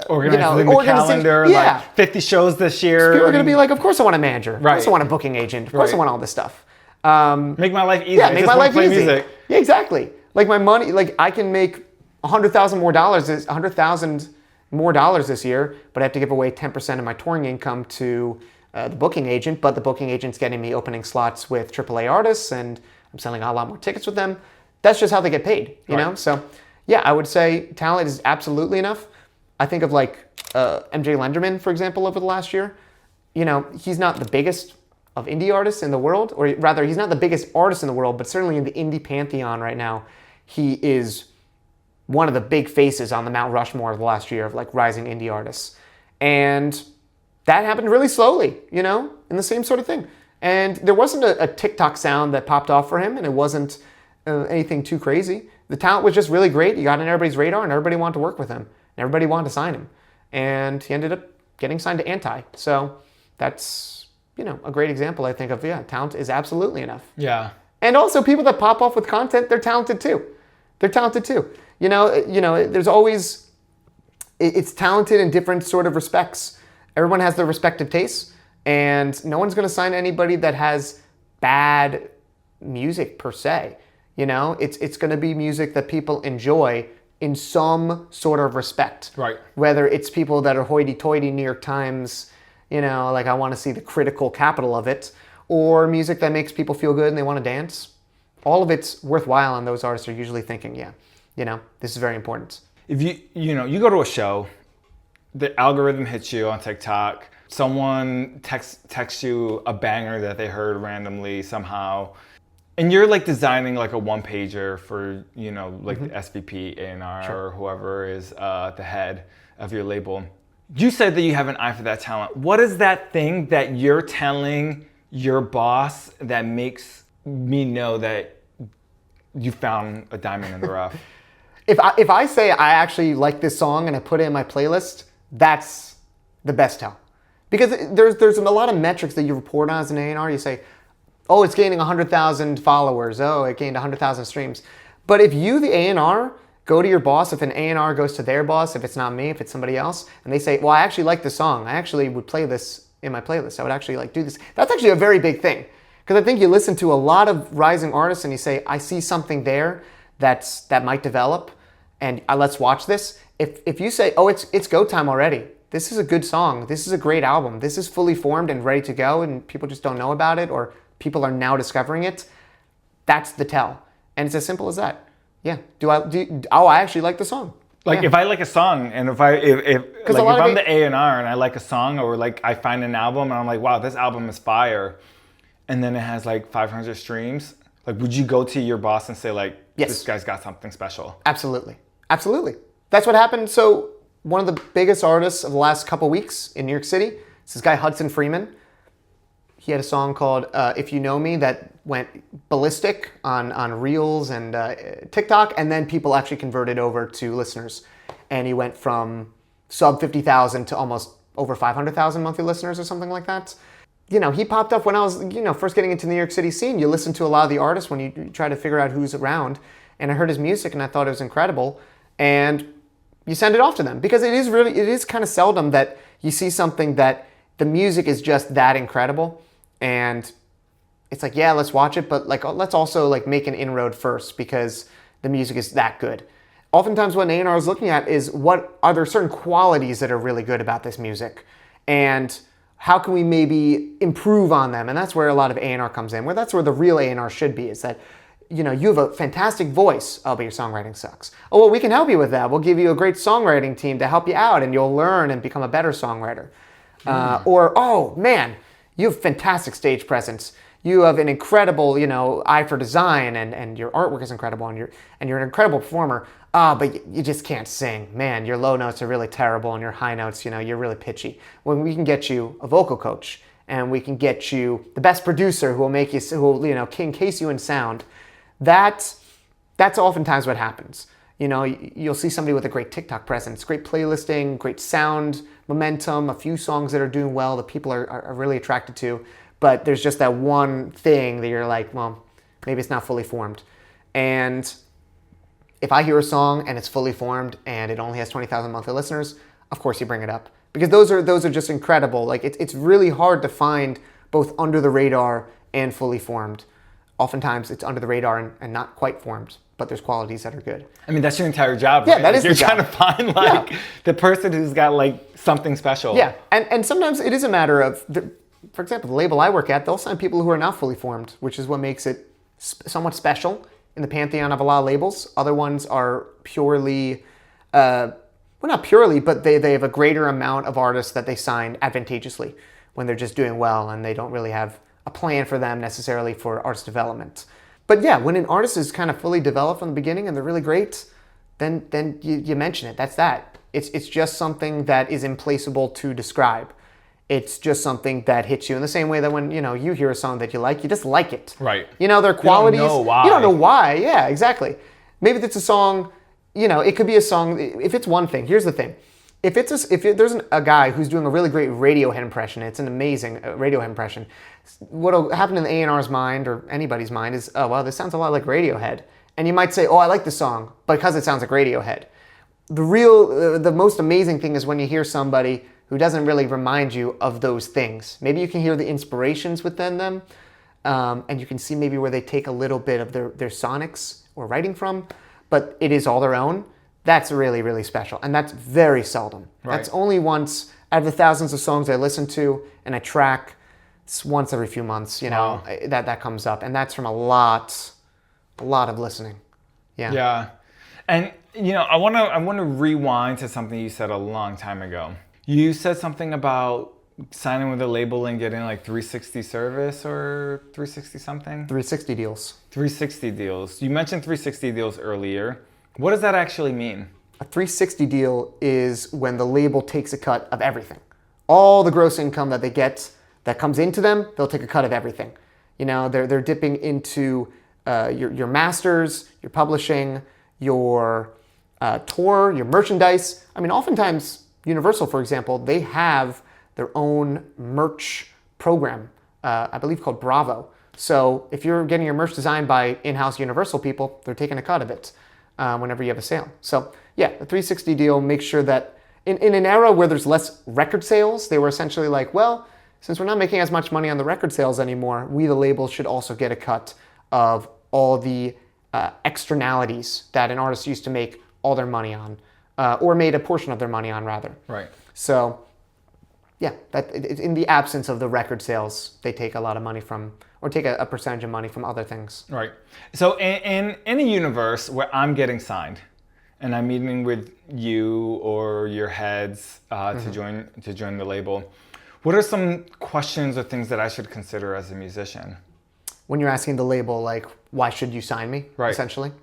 organizing the calendar, like 50 shows this year. People are going to be like, of course I want a manager. Of course I want a booking agent. Of course I want all this stuff. Make my life easy. Yeah, make my life easy. Music. Yeah, exactly. Like my money, like I can make $100,000 more this year, but I have to give away 10% of my touring income to the booking agent. But the booking agent's getting me opening slots with AAA artists, and I'm selling a lot more tickets with them. That's just how they get paid, you know? So yeah, I would say talent is absolutely enough. I think of like MJ Lenderman, for example, over the last year. He's not the biggest of indie artists in the world, or rather, he's not the biggest artist in the world, but certainly in the indie pantheon right now, he is one of the big faces on the Mount Rushmore of the last year of like rising indie artists. And that happened really slowly, in the same sort of thing. And there wasn't a TikTok sound that popped off for him, and it wasn't anything too crazy. the talent was just really great. He got on everybody's radar, and everybody wanted to work with him. And everybody wanted to sign him. And he ended up getting signed to Anti. So that's, a great example, I think, of, talent is absolutely enough. Yeah. And also people that pop off with content, they're talented too. There's always, it's talented in different sort of respects. Everyone has their respective tastes, and no one's going to sign anybody that has bad music per se. It's going to be music that people enjoy in some sort of respect. Right. Whether it's people that are hoity-toity New York Times, like I want to see the critical capital of it, or music that makes people feel good and they want to dance. All of it's worthwhile, and those artists are usually thinking, this is very important. If you go to a show, the algorithm hits you on TikTok, someone texts you a banger that they heard randomly somehow, and you're like designing like a one-pager for, the SVP, A&R, Sure. or whoever is the head of your label. You said that you have an eye for that talent. What is that thing that you're telling your boss that makes me know that you found a diamond in the rough? If I say I actually like this song and I put it in my playlist, that's the best tell. Because there's a lot of metrics that you report on as an A&R. You say, oh, it's gaining 100,000 followers. Oh, it gained 100,000 streams. But if you, the A&R, go to your boss, if an A&R goes to their boss, if it's not me, if it's somebody else, and they say, well, I actually like this song. I actually would play this in my playlist. I would actually do this. That's actually a very big thing. Because I think you listen to a lot of rising artists and you say, I see something there that might develop, and let's watch this. If you say, oh, it's go time already. This is a good song. This is a great album. This is fully formed and ready to go, and people just don't know about it, or people are now discovering it. That's the tell. And it's as simple as that. Yeah. I actually like the song. Like if I like a song, and if I'm the A&R and I like a song, or like I find an album and I'm like, wow, this album is fire, and then it has like 500 streams, like would you go to your boss and say like, yes, this guy's got something special? Absolutely. That's what happened. So one of the biggest artists of the last couple weeks in New York City is this guy Hudson Freeman. He had a song called If You Know Me that went ballistic on Reels and TikTok, and then people actually converted over to listeners. And he went from sub 50,000 to almost over 500,000 monthly listeners or something like that. He popped up when I was, first getting into the New York City scene. You listen to a lot of the artists when you try to figure out who's around. And I heard his music and I thought it was incredible. And you send it off to them, because it is kind of seldom that you see something that the music is just that incredible. And it's like, yeah, let's watch it, but like let's also like make an inroad first, because the music is that good. Oftentimes what an A&R is looking at is, what are there certain qualities that are really good about this music, and how can we maybe improve on them? And that's where a lot of A&R comes in, that's where the real A&R should be, is that you have a fantastic voice, oh, but your songwriting sucks. Oh, well, we can help you with that. We'll give you a great songwriting team to help you out, and you'll learn and become a better songwriter. Or, oh man, you have fantastic stage presence. You have an incredible, eye for design, and your artwork is incredible, and you're an incredible performer. But you just can't sing. Man, your low notes are really terrible, and your high notes, you're really pitchy. When we can get you a vocal coach, and we can get you the best producer who will encase you in sound, that's oftentimes what happens. You'll see somebody with a great TikTok presence, great playlisting, great sound momentum, a few songs that are doing well that people are really attracted to, but there's just that one thing that you're like, well, maybe it's not fully formed. And if I hear a song and it's fully formed and it only has 20,000 monthly listeners, of course you bring it up, because those are just incredible. Like it's really hard to find both under the radar and fully formed. Oftentimes it's under the radar and not quite formed, but there's qualities that are good. I mean, that's your entire job, yeah, right? That is You're the job. trying to find the person who's got like something special. Yeah, and sometimes it is a matter of, for example, the label I work at, they'll sign people who are not fully formed, which is what makes it somewhat special in the pantheon of a lot of labels. Other ones are purely, well, not purely, but they have a greater amount of artists that they sign advantageously when they're just doing well and they don't really have a plan for them necessarily for artist development. But yeah, when an artist is kind of fully developed from the beginning and they're really great, then you mention it. That's that. It's just something that is implaceable to describe. It's just something that hits you in the same way that when you hear a song that you just like it. Right. Their qualities. You don't know why. You don't know why. Yeah, exactly. Maybe it's a song, it could be a song. If it's one thing, here's the thing. If there's a guy who's doing a really great Radiohead impression, it's an amazing Radiohead impression. What'll happen in the A&R's mind or anybody's mind is, oh, wow, this sounds a lot like Radiohead. And you might say, oh, I like the song because it sounds like Radiohead. The most amazing thing is when you hear somebody who doesn't really remind you of those things. Maybe you can hear the inspirations within them, and you can see maybe where they take a little bit of their sonics or writing from, but it is all their own. That's really, really special, and that's very seldom. Right. That's only once out of the thousands of songs I listen to and I track. It's once every few months, Wow. that comes up, and that's from a lot of listening. Yeah. Yeah. And I want to rewind to something you said a long time ago. You said something about signing with a label and getting like 360 service or 360 something? 360 deals. 360 deals. You mentioned 360 deals earlier. What does that actually mean? A 360 deal is when the label takes a cut of everything. All the gross income that they get that comes into them, they'll take a cut of everything. They're dipping into your masters, your publishing, your tour, your merchandise. I mean, oftentimes, Universal, for example, they have their own merch program, I believe called Bravo. So if you're getting your merch designed by in-house Universal people, they're taking a cut of it whenever you have a sale. So yeah, the 360 deal makes sure that in an era where there's less record sales, they were essentially like, well, since we're not making as much money on the record sales anymore, we, the label, should also get a cut of all the externalities that an artist used to make all their money on, or made a portion of their money on, rather. Right. So, yeah, in the absence of the record sales, they take a lot of money from, or take a percentage of money from other things. Right. So in a universe where I'm getting signed, and I'm meeting with you or your heads to join the label, what are some questions or things that I should consider as a musician? When you're asking the label, like, why should you sign me, right. essentially?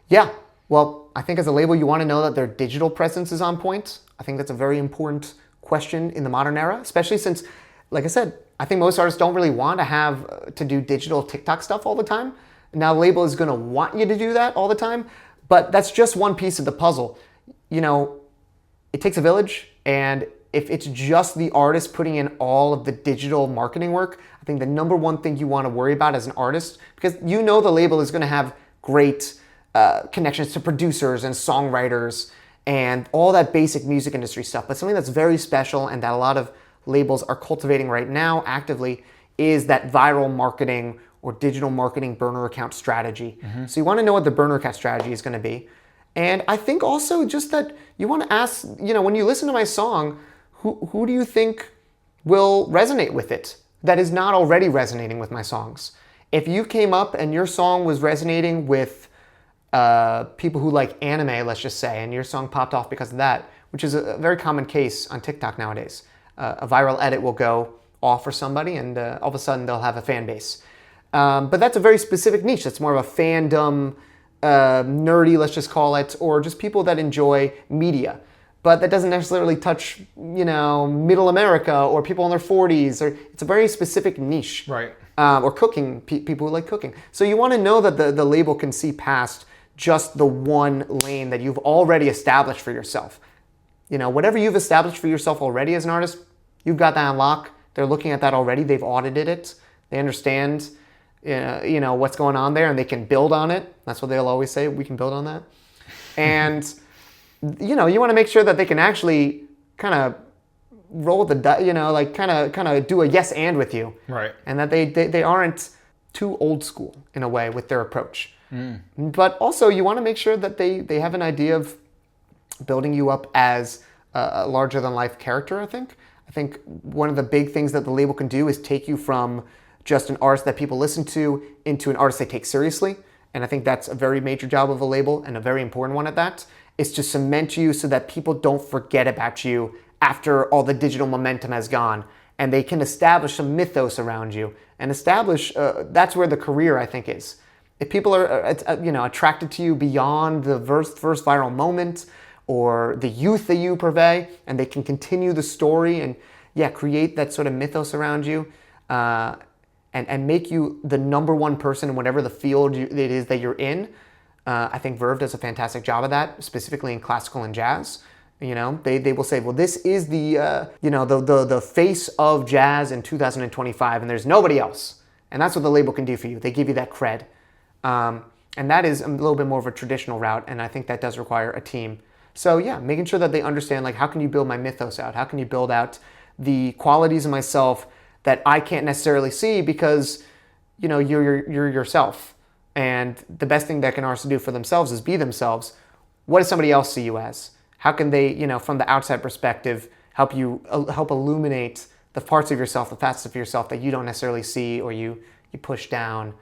Yeah, well, I think as a label, you want to know that their digital presence is on point. I think that's a very important question in the modern era, especially since, like I said, I think most artists don't really want to have to do digital TikTok stuff all the time. Now, the label is going to want you to do that all the time, but that's just one piece of the puzzle. It takes a village, and if it's just the artist putting in all of the digital marketing work, I think the number one thing you want to worry about as an artist, because the label is going to have great connections to producers and songwriters and all that basic music industry stuff, but something that's very special and that a lot of labels are cultivating right now actively is that viral marketing or digital marketing burner account strategy. Mm-hmm. So you want to know what the burner account strategy is going to be. And I think also just that you want to ask, when you listen to my song, who do you think will resonate with it that is not already resonating with my songs? If you came up and your song was resonating with people who like anime, let's just say, and your song popped off because of that, which is a very common case on TikTok nowadays. A viral edit will go off for somebody and all of a sudden they'll have a fan base. But that's a very specific niche. That's more of a fandom, nerdy, let's just call it, or just people that enjoy media. But that doesn't necessarily touch, middle America or people in their 40s. Or it's a very specific niche. Right. Or cooking, people who like cooking. So you want to know that the label can see past just the one lane that you've already established for yourself. Whatever you've established for yourself already as an artist, you've got that on lock. They're looking at that already. They've audited it. They understand, what's going on there, and they can build on it. That's what they'll always say. We can build on that. And, you want to make sure that they can actually kind of roll the dice, kind of do a yes and with you. Right. And that they aren't too old school in a way with their approach. Mm. But also you want to make sure that they have an idea of building you up as a larger than life character, I think. I think one of the big things that the label can do is take you from just an artist that people listen to into an artist they take seriously. And I think that's a very major job of a label, and a very important one at that, is to cement you so that people don't forget about you after all the digital momentum has gone. And they can establish some mythos around you and establish, that's where the career, I think, is. If people are attracted to you beyond the first viral moment or the youth that you purvey, and they can continue the story and create that sort of mythos around you, and make you the number one person in whatever the field it is that you're in, I think Verve does a fantastic job of that, specifically in classical and jazz. You know, they will say, well, this is the the face of jazz in 2025, and there's nobody else. And that's what the label can do for you. They give you that cred. And that is a little bit more of a traditional route, and I think that does require a team. So yeah, making sure that they understand, like, how can you build my mythos out? How can you build out the qualities of myself that I can't necessarily see because, you know, you're yourself. And the best thing that artists do for themselves is be themselves. What does somebody else see you as? How can they, you know, from the outside perspective, help illuminate the parts of yourself, the facets of yourself that you don't necessarily see or you push down,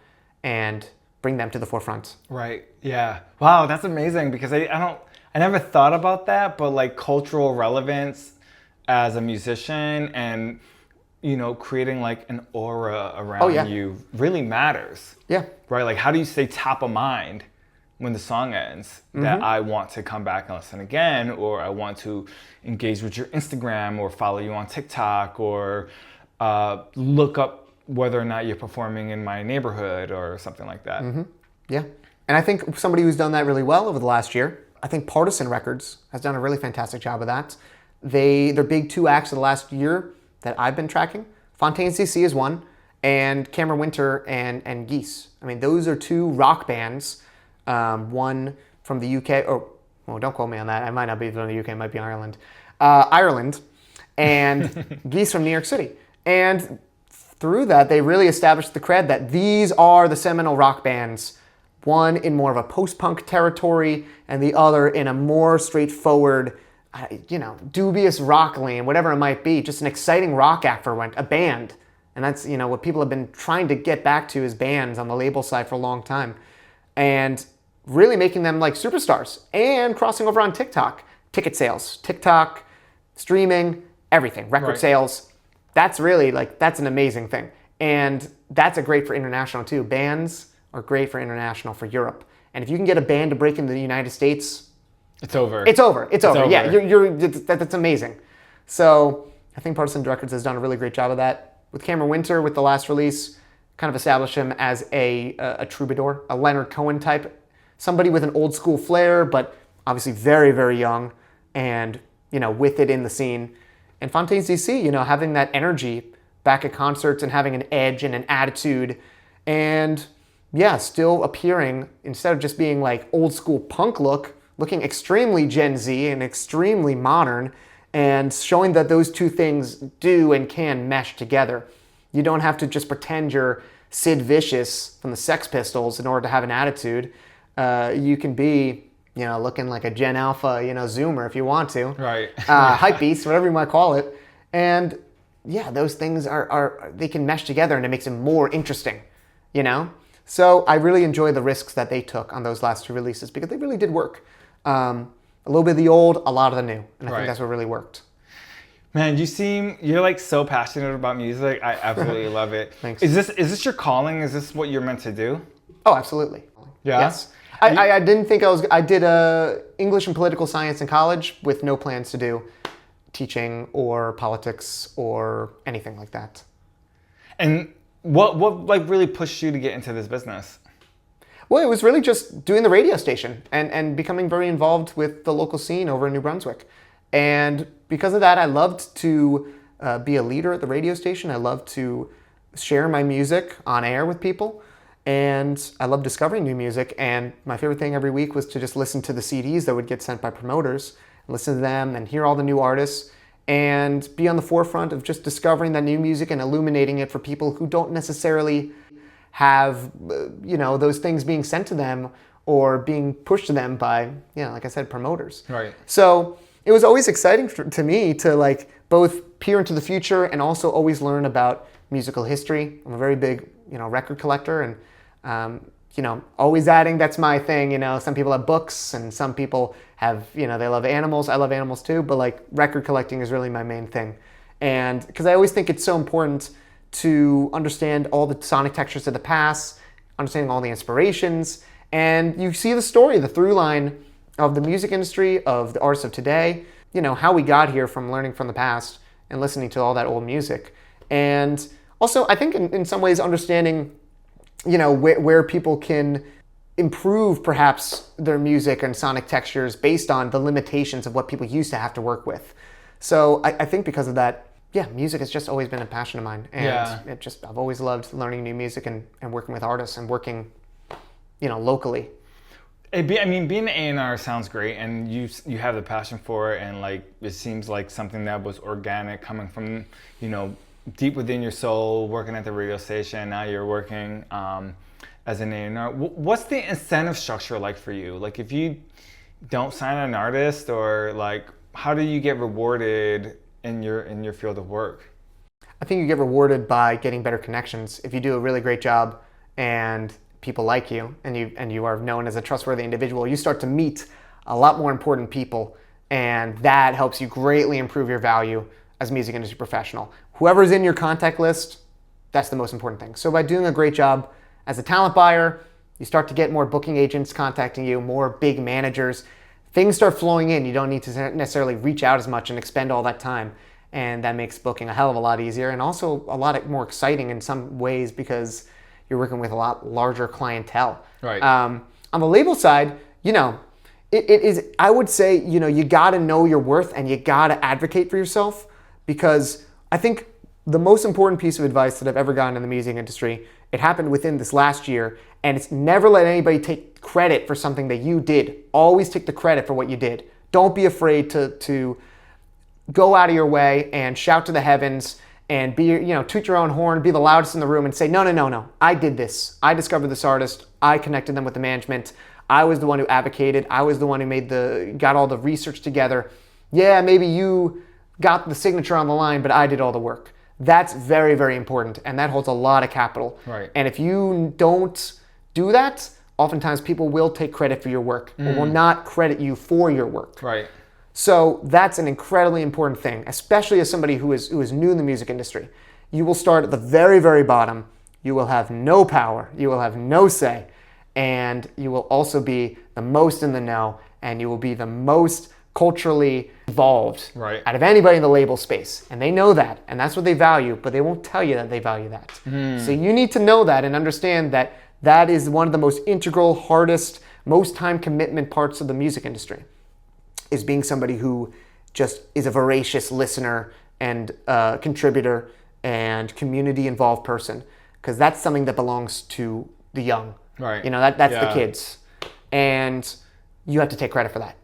and bring them to the forefront. Right. Yeah. Wow, that's amazing, because I never thought about that, but like cultural relevance as a musician and, you know, creating like an aura around you really matters. Yeah. Right? Like, how do you stay top of mind when the song ends, that I want to come back and listen again, or I want to engage with your Instagram or follow you on TikTok, or look up whether or not you're performing in my neighborhood or something like that. Yeah. And I think somebody who's done that really well over the last year, I think Partisan Records has done a really fantastic job of that. Their big two acts of the last year that I've been tracking, Fontaines DC is one, and Cameron Winter and Geese. I mean, those are two rock bands, one from the UK, or, well, don't quote me on that. I might not be from the UK, it might be Ireland. Ireland, and Geese from New York City. And through that, they really established the cred that these are the seminal rock bands, one in more of a post-punk territory and the other in a more straightforward, dubious rock lane, whatever it might be, just an exciting rock act for a band. And that's, you know, what people have been trying to get back to as bands on the label side for a long time. And really making them like superstars and crossing over on TikTok. Ticket sales, TikTok, streaming, everything, record sales. That's really that's an amazing thing. And that's a great for international too. Bands are great for international, for Europe. And if you can get a band to break into the United States, it's over. It's over. Yeah, that's amazing. So I think Partisan Records has done a really great job of that. With Cameron Winter, with the last release, kind of established him as a troubadour, a Leonard Cohen type, somebody with an old school flair, but obviously very, very young, and, you know, with it in the scene. And Fontaines DC, you know, having that energy back at concerts and having an edge and an attitude, and yeah, still appearing, instead of just being like old school punk looking extremely Gen Z and extremely modern, and showing that those two things do and can mesh together. You don't have to just pretend you're Sid Vicious from the Sex Pistols in order to have an attitude. You can be, you know, looking like a Gen Alpha, you know, Zoomer if you want to. Right. Hype beast, whatever you might call it. And yeah, those things they can mesh together, and it makes it more interesting, you know? So I really enjoy the risks that they took on those last two releases, because they really did work. A little bit of the old, a lot of the new. And I think that's what really worked. Man, you're like so passionate about music. I absolutely love it. Thanks. Is this your calling? Is this what you're meant to do? Oh, absolutely. Yeah? Yes. I didn't think I did English and political science in college with no plans to do teaching or politics or anything like that. And what like really pushed you to get into this business? Well, it was really just doing the radio station and becoming very involved with the local scene over in New Brunswick. And because of that, I loved to be a leader at the radio station. I loved to share my music on air with people. And I loved discovering new music. And my favorite thing every week was to just listen to the CDs that would get sent by promoters, listen to them and hear all the new artists, and be on the forefront of just discovering that new music and illuminating it for people who don't necessarily have, you know, those things being sent to them or being pushed to them by, you know, like I said, promoters. Right. So it was always exciting to me to like both peer into the future and also always learn about musical history. I'm a very big, you know, record collector, and you know, always adding, that's my thing. You know, some people have books and some people have, you know, they love animals. I love animals too, but like record collecting is really my main thing. And because I always think it's so important to understand all the sonic textures of the past, understanding all the inspirations, and you see the story, the through line of the music industry, of the artists of today, you know, how we got here from learning from the past and listening to all that old music. And also, I think in some ways understanding, you know, where people can improve perhaps their music and sonic textures based on the limitations of what people used to have to work with. So I think because of that, yeah, music has just always been a passion of mine. And I've always loved learning new music and working with artists and working, locally. Being an A&R sounds great, and you have the passion for it, and like it seems like something that was organic, coming from deep within your soul, working at the radio station. Now you're working as an A&R. What's the incentive structure like for you? Like if you don't sign an artist, or like how do you get rewarded in your field of work? I think you get rewarded by getting better connections. If you do a really great job and people like you, and you are known as a trustworthy individual, you start to meet a lot more important people, and that helps you greatly improve your value as a music industry professional. Whoever's in your contact list, that's the most important thing. So by doing a great job as a talent buyer, you start to get more booking agents contacting you, more big managers. Things start flowing in. You don't need to necessarily reach out as much and expend all that time. And that makes booking a hell of a lot easier, and also a lot more exciting in some ways, because you're working with a lot larger clientele. Right. On the label side, it is, I would say, you got to know your worth, and you got to advocate for yourself, because I think the most important piece of advice that I've ever gotten in the music industry, it happened within this last year, and it's never let anybody take credit for something that you did. Always take the credit for what you did. Don't be afraid to go out of your way and shout to the heavens and toot your own horn, be the loudest in the room, and say, no, I did this. I discovered this artist. I connected them with the management. I was the one who advocated. I was the one who got all the research together. Yeah, maybe you got the signature on the line, but I did all the work. That's very, very important, and that holds a lot of capital. Right. And if you don't do that, oftentimes people will take credit for your work, or will not credit you for your work. Right. So that's an incredibly important thing, especially as somebody who is new in the music industry. You will start at the very, very bottom. You will have no power. You will have no say. And you will also be the most in the know, and you will be the most culturally involved out of anybody in the label space. And they know that, and that's what they value, but they won't tell you that they value that. So you need to know that and understand that that is one of the most integral, hardest, most time commitment parts of the music industry, is being somebody who just is a voracious listener and contributor and community involved person, because that's something that belongs to the young. Right. That's the kids, and you have to take credit for that.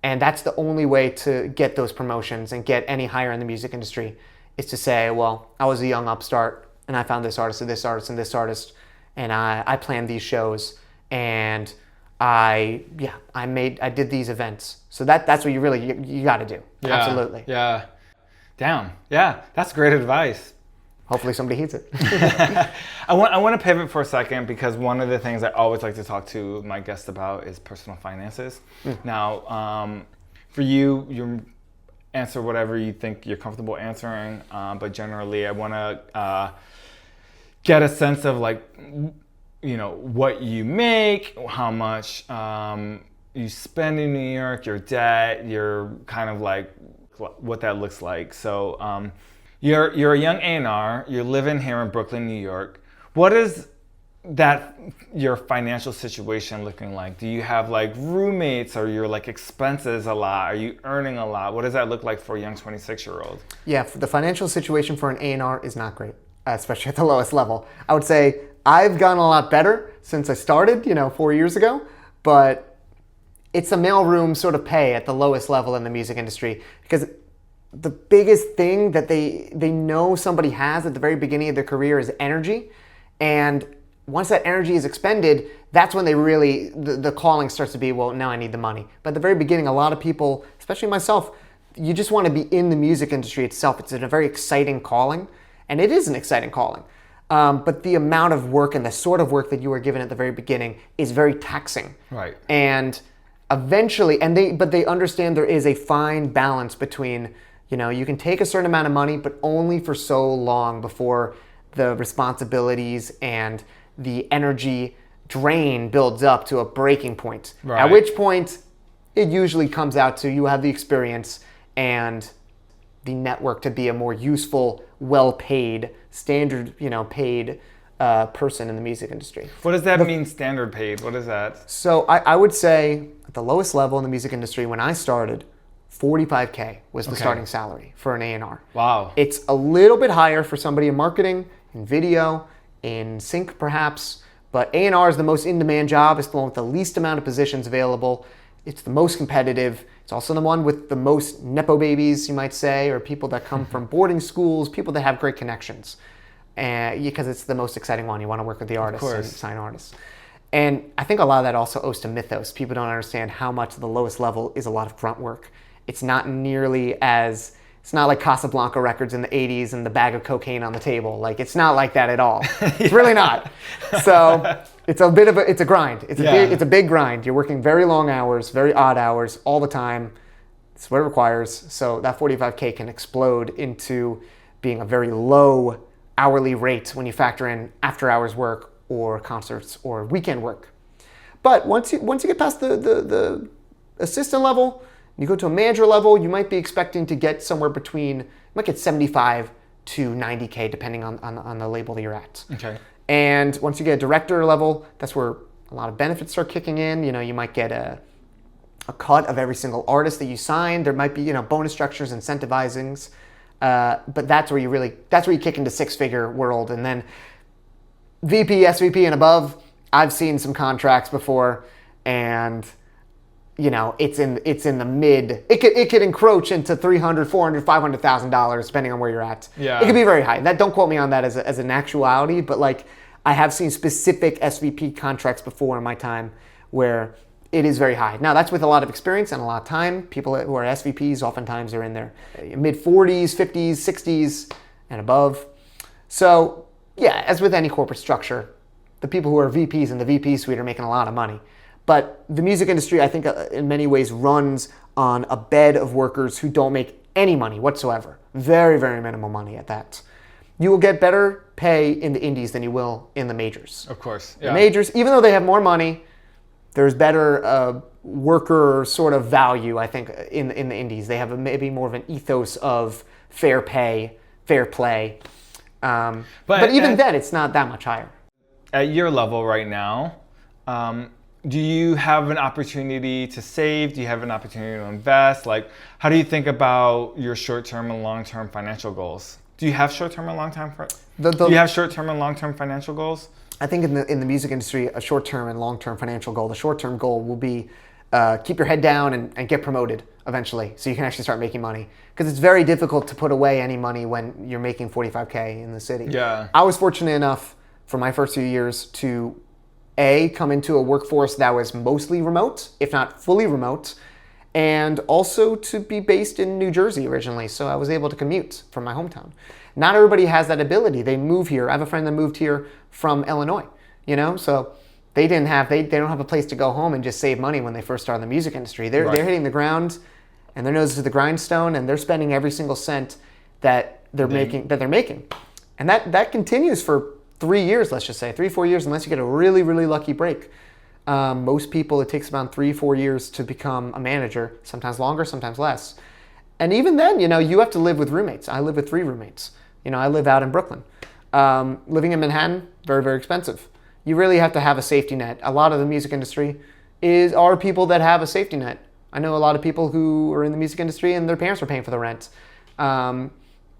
And that's the only way to get those promotions and get any higher in the music industry, is to say, well, I was a young upstart and I found this artist and this artist and this artist, and I planned these shows, and I did these events. So that's what you got to do. Yeah. Absolutely. Yeah. Damn. Yeah. That's great advice. Hopefully somebody heeds it. I want to pivot for a second, because one of the things I always like to talk to my guests about is personal finances. Now, for you answer whatever you think you're comfortable answering, but generally I want to get a sense of what you make, how much you spend in New York, your debt, your kind of what that looks like. So you're a young A&R, you're living here in Brooklyn, New York. What is your financial situation looking like? Do you have roommates? Are your expenses a lot? Are you earning a lot? What does that look like for a young 26-year-old? Yeah, the financial situation for an A&R is not great, especially at the lowest level. I would say I've gotten a lot better since I started, 4 years ago, but it's a mailroom sort of pay at the lowest level in the music industry, because the biggest thing that they know somebody has at the very beginning of their career is energy. And once that energy is expended, that's when they really, the calling starts to be, well, now I need the money. But at the very beginning, a lot of people, especially myself, you just want to be in the music industry itself. It's a very exciting calling, and it is an exciting calling. But the amount of work and the sort of work that you are given at the very beginning is very taxing. Right. And eventually, but they understand there is a fine balance between, you can take a certain amount of money, but only for so long before the responsibilities and the energy drain builds up to a breaking point. Right. At which point, it usually comes out to you have the experience and the network to be a more useful, well-paid, standard, paid person in the music industry. What does that mean, standard paid? What is that? So I would say at the lowest level in the music industry when I started, $45K was the starting salary for an A&R. Wow. It's a little bit higher for somebody in marketing, in video, in sync perhaps, but A&R is the most in-demand job. It's the one with the least amount of positions available. It's the most competitive. It's also the one with the most Nepo babies, you might say, or people that come from boarding schools, people that have great connections. Because it's the most exciting one. You want to work with the artists and sign artists. And I think a lot of that also owes to mythos. People don't understand how much the lowest level is a lot of grunt work. It's not like Casablanca Records in the 80s and the bag of cocaine on the table. Like, it's not like that at all. It's really not. So it's a grind. It's a big grind. You're working very long hours, very odd hours all the time. It's what it requires. So that 45K can explode into being a very low hourly rate when you factor in after hours work or concerts or weekend work. But once you get past the assistant level, you go to a manager level, you might be expecting to get somewhere between, you might get 75 to 90K depending on the label that you're at. Okay. And once you get a director level, that's where a lot of benefits start kicking in. You might get a cut of every single artist that you sign. There might be, bonus structures, incentivizings. But that's where you kick into six-figure world. And then VP, SVP, and above, I've seen some contracts before, and it's in the mid. It could encroach into $300,000, $400,000, $500,000 depending on where you're at. Yeah. It could be very high. Don't quote me on that as an actuality, but like I have seen specific SVP contracts before in my time where it is very high. Now that's with a lot of experience and a lot of time. People who are SVPs oftentimes are in their mid 40s, 50s, 60s, and above. So yeah, as with any corporate structure, the people who are VPs in the VP suite are making a lot of money. But the music industry, I think, in many ways runs on a bed of workers who don't make any money whatsoever. Very, very minimal money at that. You will get better pay in the indies than you will in the majors. Of course. Yeah. The majors, even though they have more money, there's better worker sort of value, I think, in the indies. They have maybe more of an ethos of fair pay, fair play. But even then, it's not that much higher. At your level right now, do you have an opportunity to save? Do you have an opportunity to invest? Like, how do you think about your short-term and long-term financial goals? Do you have short-term and long-term? Do you have short-term and long-term financial goals? I think in the music industry, a short-term and long-term financial goal. The short-term goal will be keep your head down and get promoted eventually, so you can actually start making money. Because it's very difficult to put away any money when you're making $45K in the city. Yeah. I was fortunate enough for my first few years to come into a workforce that was mostly remote, if not fully remote, and also to be based in New Jersey originally, so I was able to commute from my hometown. Not everybody has that ability. They move here. I have a friend that moved here from Illinois, so they don't have a place to go home and just save money when they first start in the music industry. They're hitting the ground and their nose to the grindstone, and they're spending every single cent that they're making. And that continues for 3 years, let's just say, 3-4 years, unless you get a really, really lucky break. Most people, it takes about 3-4 years to become a manager, sometimes longer, sometimes less. And even then, you have to live with roommates. I live with 3 roommates. I live out in Brooklyn. Living in Manhattan, very, very expensive. You really have to have a safety net. A lot of the music industry are people that have a safety net. I know a lot of people who are in the music industry and their parents are paying for the rent.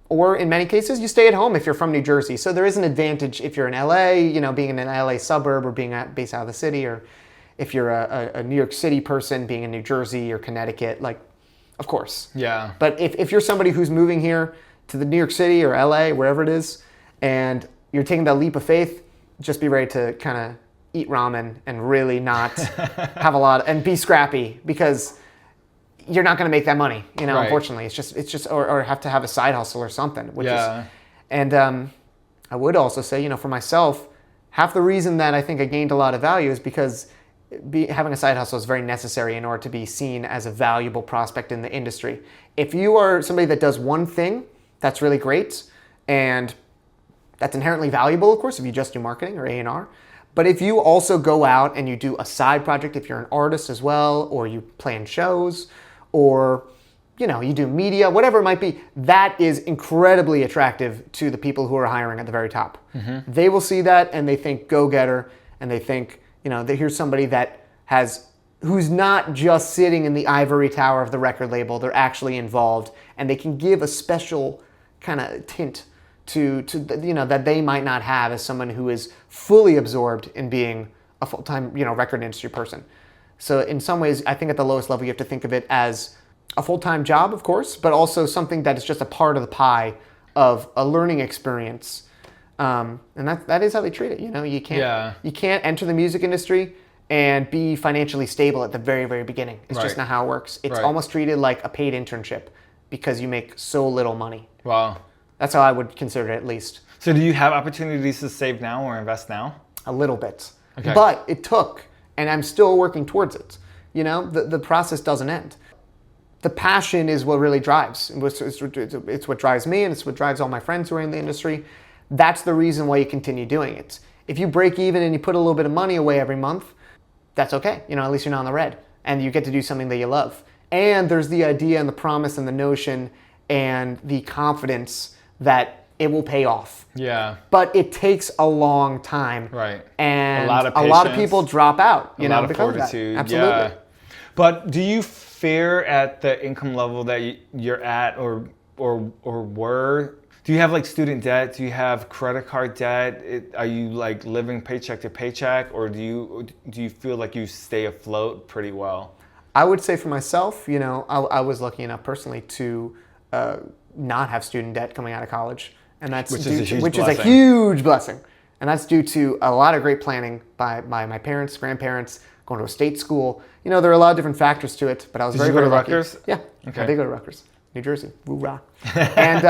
Or in many cases, you stay at home if you're from New Jersey. So there is an advantage if you're in LA, being in an LA suburb or being based out of the city, or if you're a New York City person being in New Jersey or Connecticut, of course. Yeah. But if you're somebody who's moving here to the New York City or LA, wherever it is, and you're taking that leap of faith, just be ready to kind of eat ramen and really not have a lot and be scrappy, because you're not going to make that money, right. Unfortunately. It's just, or have to have a side hustle or something. I would also say, for myself, half the reason that I think I gained a lot of value is because having a side hustle is very necessary in order to be seen as a valuable prospect in the industry. If you are somebody that does one thing, that's really great, and that's inherently valuable, of course, if you just do marketing or A&R. But if you also go out and you do a side project, if you're an artist as well, or you plan shows, or you do media, whatever it might be, that is incredibly attractive to the people who are hiring at the very top. They will see that and they think go-getter, and they think, here's somebody who's not just sitting in the ivory tower of the record label. They're actually involved, and they can give a special kind of tint to that they might not have as someone who is fully absorbed in being a full-time record industry person. So in some ways, I think at the lowest level, you have to think of it as a full-time job, of course, but also something that is just a part of the pie of a learning experience. And that is how they treat it. You can't enter the music industry and be financially stable at the very, very beginning. It's just not how it works. It's almost treated like a paid internship because you make so little money. Wow. That's how I would consider it, at least. So do you have opportunities to save now or invest now? A little bit. Okay. But it took, and I'm still working towards it. The process doesn't end. The passion is what really drives. It's what drives me, and it's what drives all my friends who are in the industry. That's the reason why you continue doing it. If you break even and you put a little bit of money away every month, that's okay. At least you're not in the red, and you get to do something that you love. And there's the idea and the promise and the notion and the confidence that it will pay off. Yeah. But it takes a long time. Right. And a lot of people drop out, a lot of because fortitude. of that. Absolutely. Yeah. But do you fare at the income level that you're at or were? Do you have like student debt? Do you have credit card debt? Are you like living paycheck to paycheck, or do you feel like you stay afloat pretty well? I would say for myself, I was lucky enough personally to not have student debt coming out of college, and which is a huge blessing. And that's due to a lot of great planning by my parents, grandparents, going to a state school. There are a lot of different factors to it, but I was very, very lucky. Did you go to Rutgers? Yeah, Okay. I did go to Rutgers, New Jersey. Woo-rah. And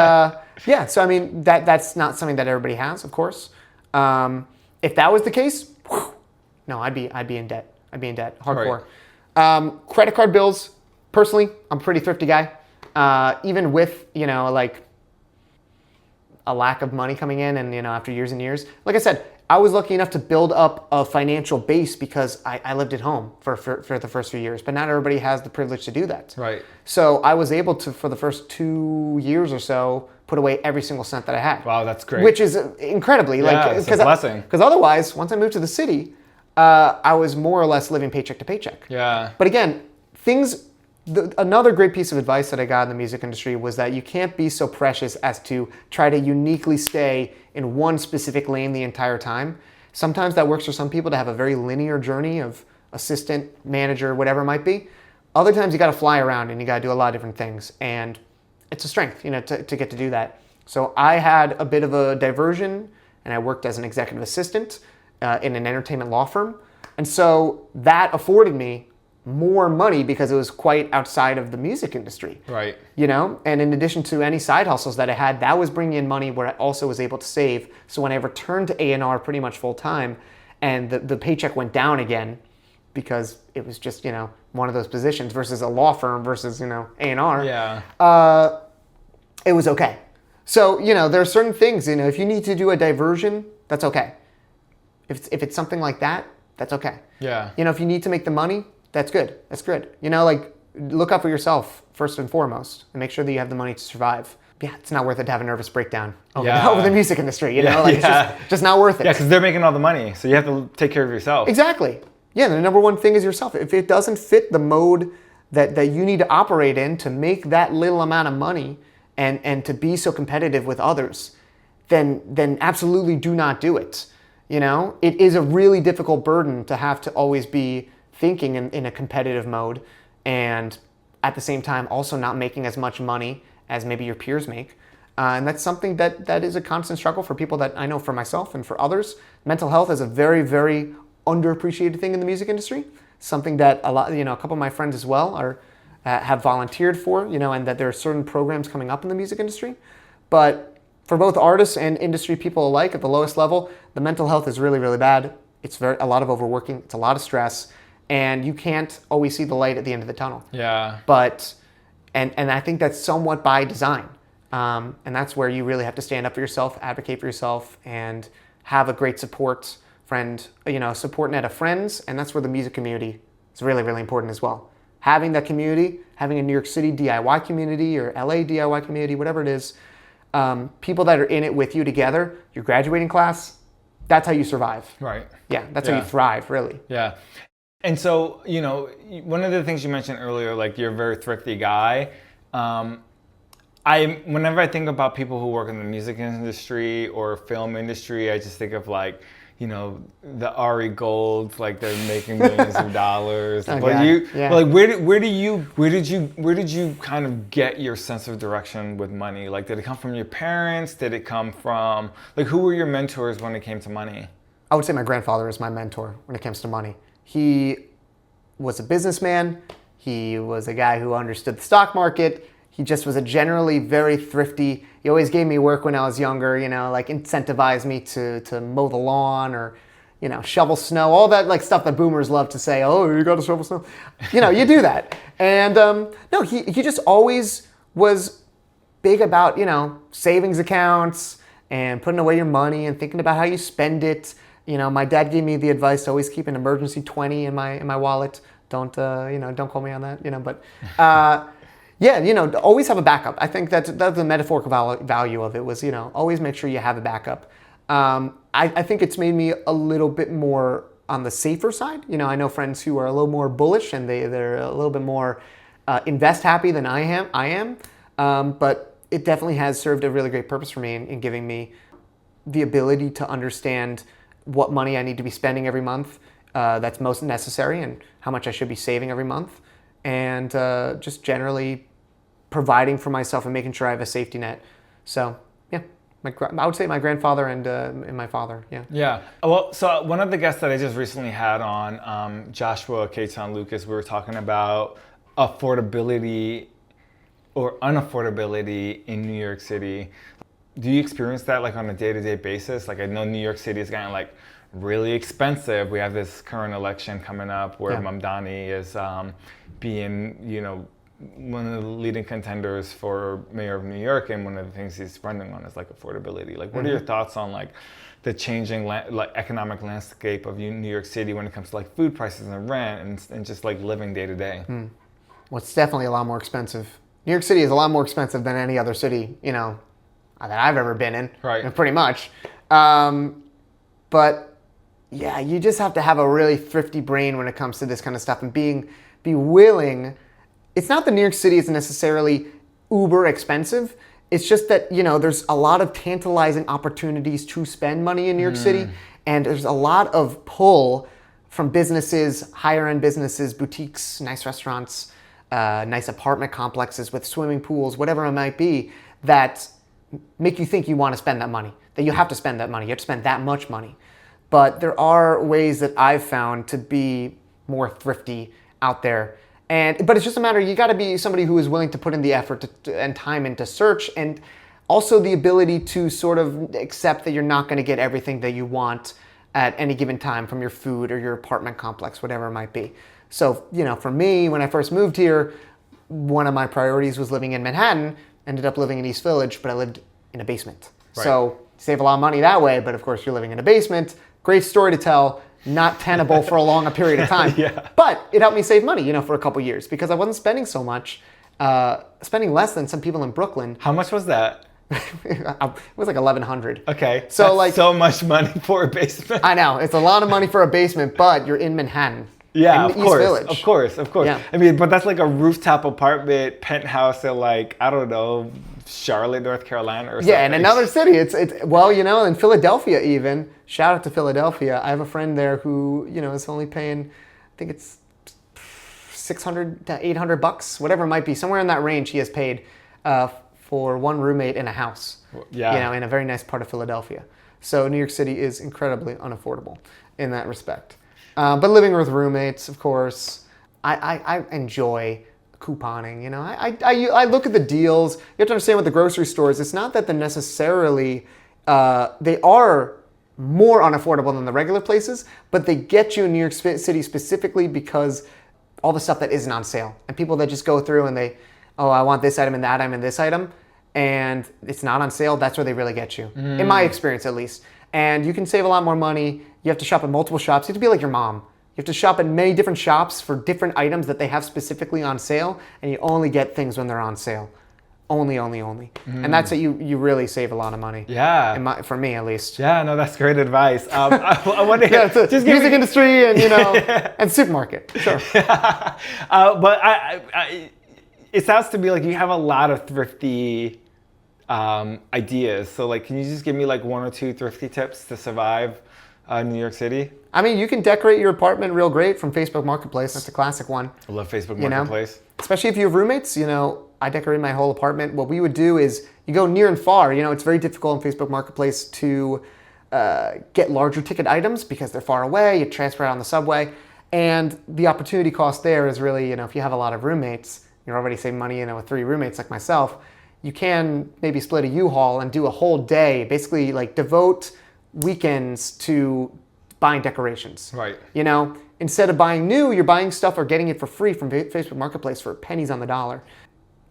so I mean, that's not something that everybody has, of course. If that was the case, no, I'd be in debt. I'd be in debt, hardcore. Right. Credit card bills, personally, I'm a pretty thrifty guy. Even with, like a lack of money coming in and, after years and years. Like I said, I was lucky enough to build up a financial base because I lived at home for the first few years, but not everybody has the privilege to do that. Right. So I was able to, for the first 2 years or so, put away every single cent that I had. Wow, that's great. Which is incredibly, it's a blessing. Because otherwise, once I moved to the city, I was more or less living paycheck to paycheck. Yeah. But again, another great piece of advice that I got in the music industry was that you can't be so precious as to try to uniquely stay in one specific lane the entire time. Sometimes that works for some people to have a very linear journey of assistant, manager, whatever it might be. Other times you got to fly around and you got to do a lot of different things. And it's a strength, to get to do that. So I had a bit of a diversion, and I worked as an executive assistant in an entertainment law firm. And so that afforded me more money because it was quite outside of the music industry. Right. And in addition to any side hustles that I had, that was bringing in money where I also was able to save. So when I returned to A&R pretty much full time and the paycheck went down again because it was just, one of those positions versus a law firm versus, A&R. Yeah. It was okay. So, there are certain things, if you need to do a diversion, that's okay. If it's something like that, that's okay. Yeah. If you need to make the money, that's good. That's good. Look out for yourself first and foremost and make sure that you have the money to survive. Yeah, it's not worth it to have a nervous breakdown over the music industry, It's just not worth it. Yeah, because they're making all the money, so you have to take care of yourself. Exactly. Yeah, the number one thing is yourself. If it doesn't fit the mode that you need to operate in to make that little amount of money and to be so competitive with others, then absolutely do not do it. It is a really difficult burden to have to always be thinking in a competitive mode and at the same time also not making as much money as maybe your peers make. And that's something that is a constant struggle for people that I know for myself and for others. Mental health is a very, very underappreciated thing in the music industry. Something that a couple of my friends as well have volunteered for, and that there are certain programs coming up in the music industry. But for both artists and industry people alike at the lowest level, the mental health is really, really bad. It's a lot of overworking. It's a lot of stress. And you can't always see the light at the end of the tunnel. Yeah. But, and I think that's somewhat by design. And that's where you really have to stand up for yourself, advocate for yourself, and have a great support net of friends. And that's where the music community is really, really important as well. having that community, having a New York City DIY community or LA DIY community, whatever it is, people that are in it with you together, your graduating class, that's how you survive. Right. Yeah, that's how you thrive, really. Yeah. And so, you know, one of the things you mentioned earlier, like you're a very thrifty guy. Whenever I think about people who work in the music industry or film industry, I just think of like, you know, the Ari Golds, like they're making millions of dollars. Oh, but yeah. like, where did you kind of get your sense of direction with money? Like, did it come from your parents? Did it come from, like, who were your mentors when it came to money? I would say my grandfather is my mentor when it comes to money. He was a businessman. He was a guy who understood the stock market. He just was a generally very thrifty. He always gave me work when I was younger, you know, like incentivized me to mow the lawn or, you know, shovel snow, all that like stuff that boomers love to say, oh, you got to shovel snow. You know, you do that. And no, he just always was big about, you know, savings accounts and putting away your money and thinking about how you spend it. You know, my dad gave me the advice to always keep an emergency 20 in my wallet. Don't, you know, don't call me on that, you know, but... yeah, you know, always have a backup. I think that's the metaphorical value of it was, you know, always make sure you have a backup. I think it's made me a little bit more on the safer side. You know, I know friends who are a little more bullish and they're a little bit more invest happy than I am. But it definitely has served a really great purpose for me in giving me the ability to understand what money I need to be spending every month that's most necessary and how much I should be saving every month. And just generally providing for myself and making sure I have a safety net. So yeah, I would say my grandfather and my father. Yeah. Yeah. Well, so one of the guests that I just recently had on, Joshua Caton Lucas, we were talking about affordability or unaffordability in New York City. Do you experience that like on a day-to-day basis? Like I know New York City is getting like really expensive. We have this current election coming up where Mamdani is being, you know, one of the leading contenders for mayor of New York, and one of the things he's running on is like affordability. Like, what are your thoughts on like the changing like economic landscape of New York City when it comes to like food prices and rent and just like living day to day? Well, it's definitely a lot more expensive. New York City is a lot more expensive than any other city, you know, that I've ever been in. Right. Pretty much. But yeah, you just have to have a really thrifty brain when it comes to this kind of stuff and be willing. It's not that New York City is necessarily uber expensive. It's just that, you know, there's a lot of tantalizing opportunities to spend money in New York City. And there's a lot of pull from businesses, higher end businesses, boutiques, nice restaurants, nice apartment complexes with swimming pools, whatever it might be, that make you think you want to spend that money, that you have to spend that money. You have to spend that much money. But there are ways that I've found to be more thrifty out there. But it's just a matter, you got to be somebody who is willing to put in the effort and time into search, and also the ability to sort of accept that you're not going to get everything that you want at any given time from your food or your apartment complex, whatever it might be. So, you know, for me, when I first moved here, one of my priorities was living in Manhattan, ended up living in East Village, but I lived in a basement. Right. So save a lot of money that way, but of course you're living in a basement. Great story to tell. Not tenable for a long period of time. Yeah. But it helped me save money, you know, for a couple years because I wasn't spending so much, spending less than some people in Brooklyn. How much was that? It was like $1,100. Okay. So that's like so much money for a basement. I know, it's a lot of money for a basement, but you're in Manhattan. Yeah, in of East course, Village. of course, of course. Yeah. I mean, but that's like a rooftop apartment penthouse in like, I don't know, Charlotte, North Carolina or something. Yeah, in another city. It's well, you know, in Philadelphia even. Shout out to Philadelphia. I have a friend there who, you know, is only paying, I think it's $600 to $800, whatever it might be, somewhere in that range he has paid for one roommate in a house. Yeah. You know, in a very nice part of Philadelphia. So New York City is incredibly unaffordable in that respect. But living with roommates, of course, I enjoy couponing. You know, I look at the deals. You have to understand with the grocery stores, it's not that they're necessarily, they are more unaffordable than the regular places, but they get you in New York City specifically because all the stuff that isn't on sale. And people that just go through and they, oh, I want this item and that item and this item, and it's not on sale, that's where they really get you, in my experience at least. And you can save a lot more money. You have to shop at multiple shops. You have to be like your mom. You have to shop at many different shops for different items that they have specifically on sale, and you only get things when they're on sale. Only. And that's how you really save a lot of money. Yeah. For me, at least. Yeah, no, that's great advice. I want to hear, just music industry and, and supermarket. Sure. But it sounds to me like you have a lot of thrifty ideas. So like, can you just give me like 1 or 2 thrifty tips to survive New York City? I mean, you can decorate your apartment real great from Facebook Marketplace. That's a classic one. I love Facebook Marketplace. Especially if you have roommates, I decorate my whole apartment. What we would do is you go near and far. It's very difficult on Facebook Marketplace to get larger ticket items because they're far away. You transfer it on the subway. And the opportunity cost there is really, if you have a lot of roommates, you're already saving money, with 3 roommates like myself, you can maybe split a U-Haul and do a whole day, basically like devote weekends to buying decorations. Right. Instead of buying new, you're buying stuff or getting it for free from Facebook Marketplace for pennies on the dollar.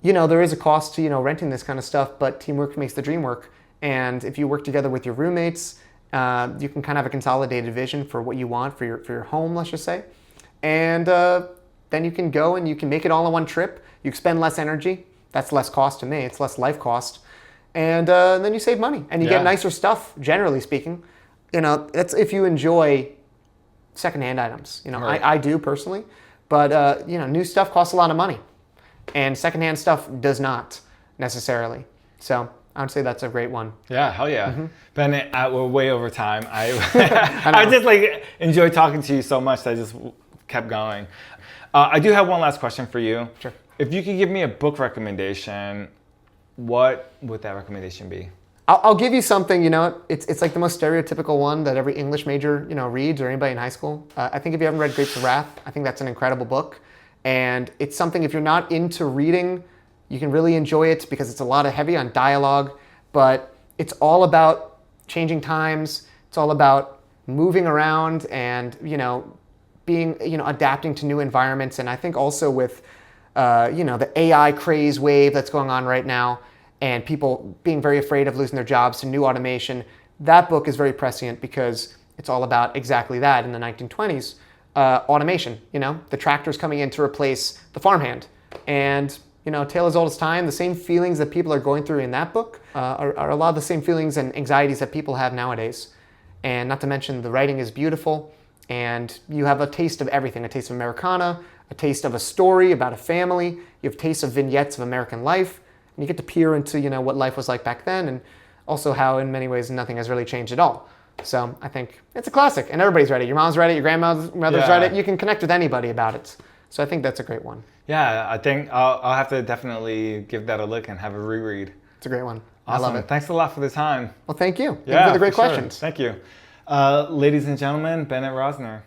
There is a cost to, renting this kind of stuff, but teamwork makes the dream work. And if you work together with your roommates, you can kind of have a consolidated vision for what you want for your home, let's just say. And then you can go and you can make it all in one trip. You expend less energy. That's less cost to me. It's less life cost. And then you save money and you get nicer stuff, generally speaking. That's if you enjoy secondhand items. Right. I do personally, but new stuff costs a lot of money. And secondhand stuff does not necessarily. So I would say that's a great one. Yeah, hell yeah. Mm-hmm. Bennett, we're way over time. I just like enjoy talking to you so much that I just kept going. I do have one last question for you. Sure. If you could give me a book recommendation, what would that recommendation be? I'll give you something, it's like the most stereotypical one that every English major, reads, or anybody in high school. I think if you haven't read Grapes of Wrath, I think that's an incredible book. And it's something, if you're not into reading, you can really enjoy it because it's a lot of heavy on dialogue, but it's all about changing times. It's all about moving around and, being, adapting to new environments. And I think also with, the AI craze wave that's going on right now and people being very afraid of losing their jobs to new automation, that book is very prescient because it's all about exactly that in the 1920s. Automation, the tractors coming in to replace the farmhand. And, tale as old as time, the same feelings that people are going through in that book are a lot of the same feelings and anxieties that people have nowadays. And not to mention the writing is beautiful and you have a taste of everything, a taste of Americana, a taste of a story about a family, you have tastes of vignettes of American life, and you get to peer into, what life was like back then and also how in many ways nothing has really changed at all. So I think it's a classic, and everybody's read it. Your mom's read it, your grandmother's read it. You can connect with anybody about it. So I think that's a great one. Yeah, I think I'll have to definitely give that a look and have a reread. It's a great one. Awesome. I love it. Thanks a lot for the time. Well, thank you. Yeah, Thank you for the great questions. Sure. Thank you. Ladies and gentlemen, Bennett Rosner.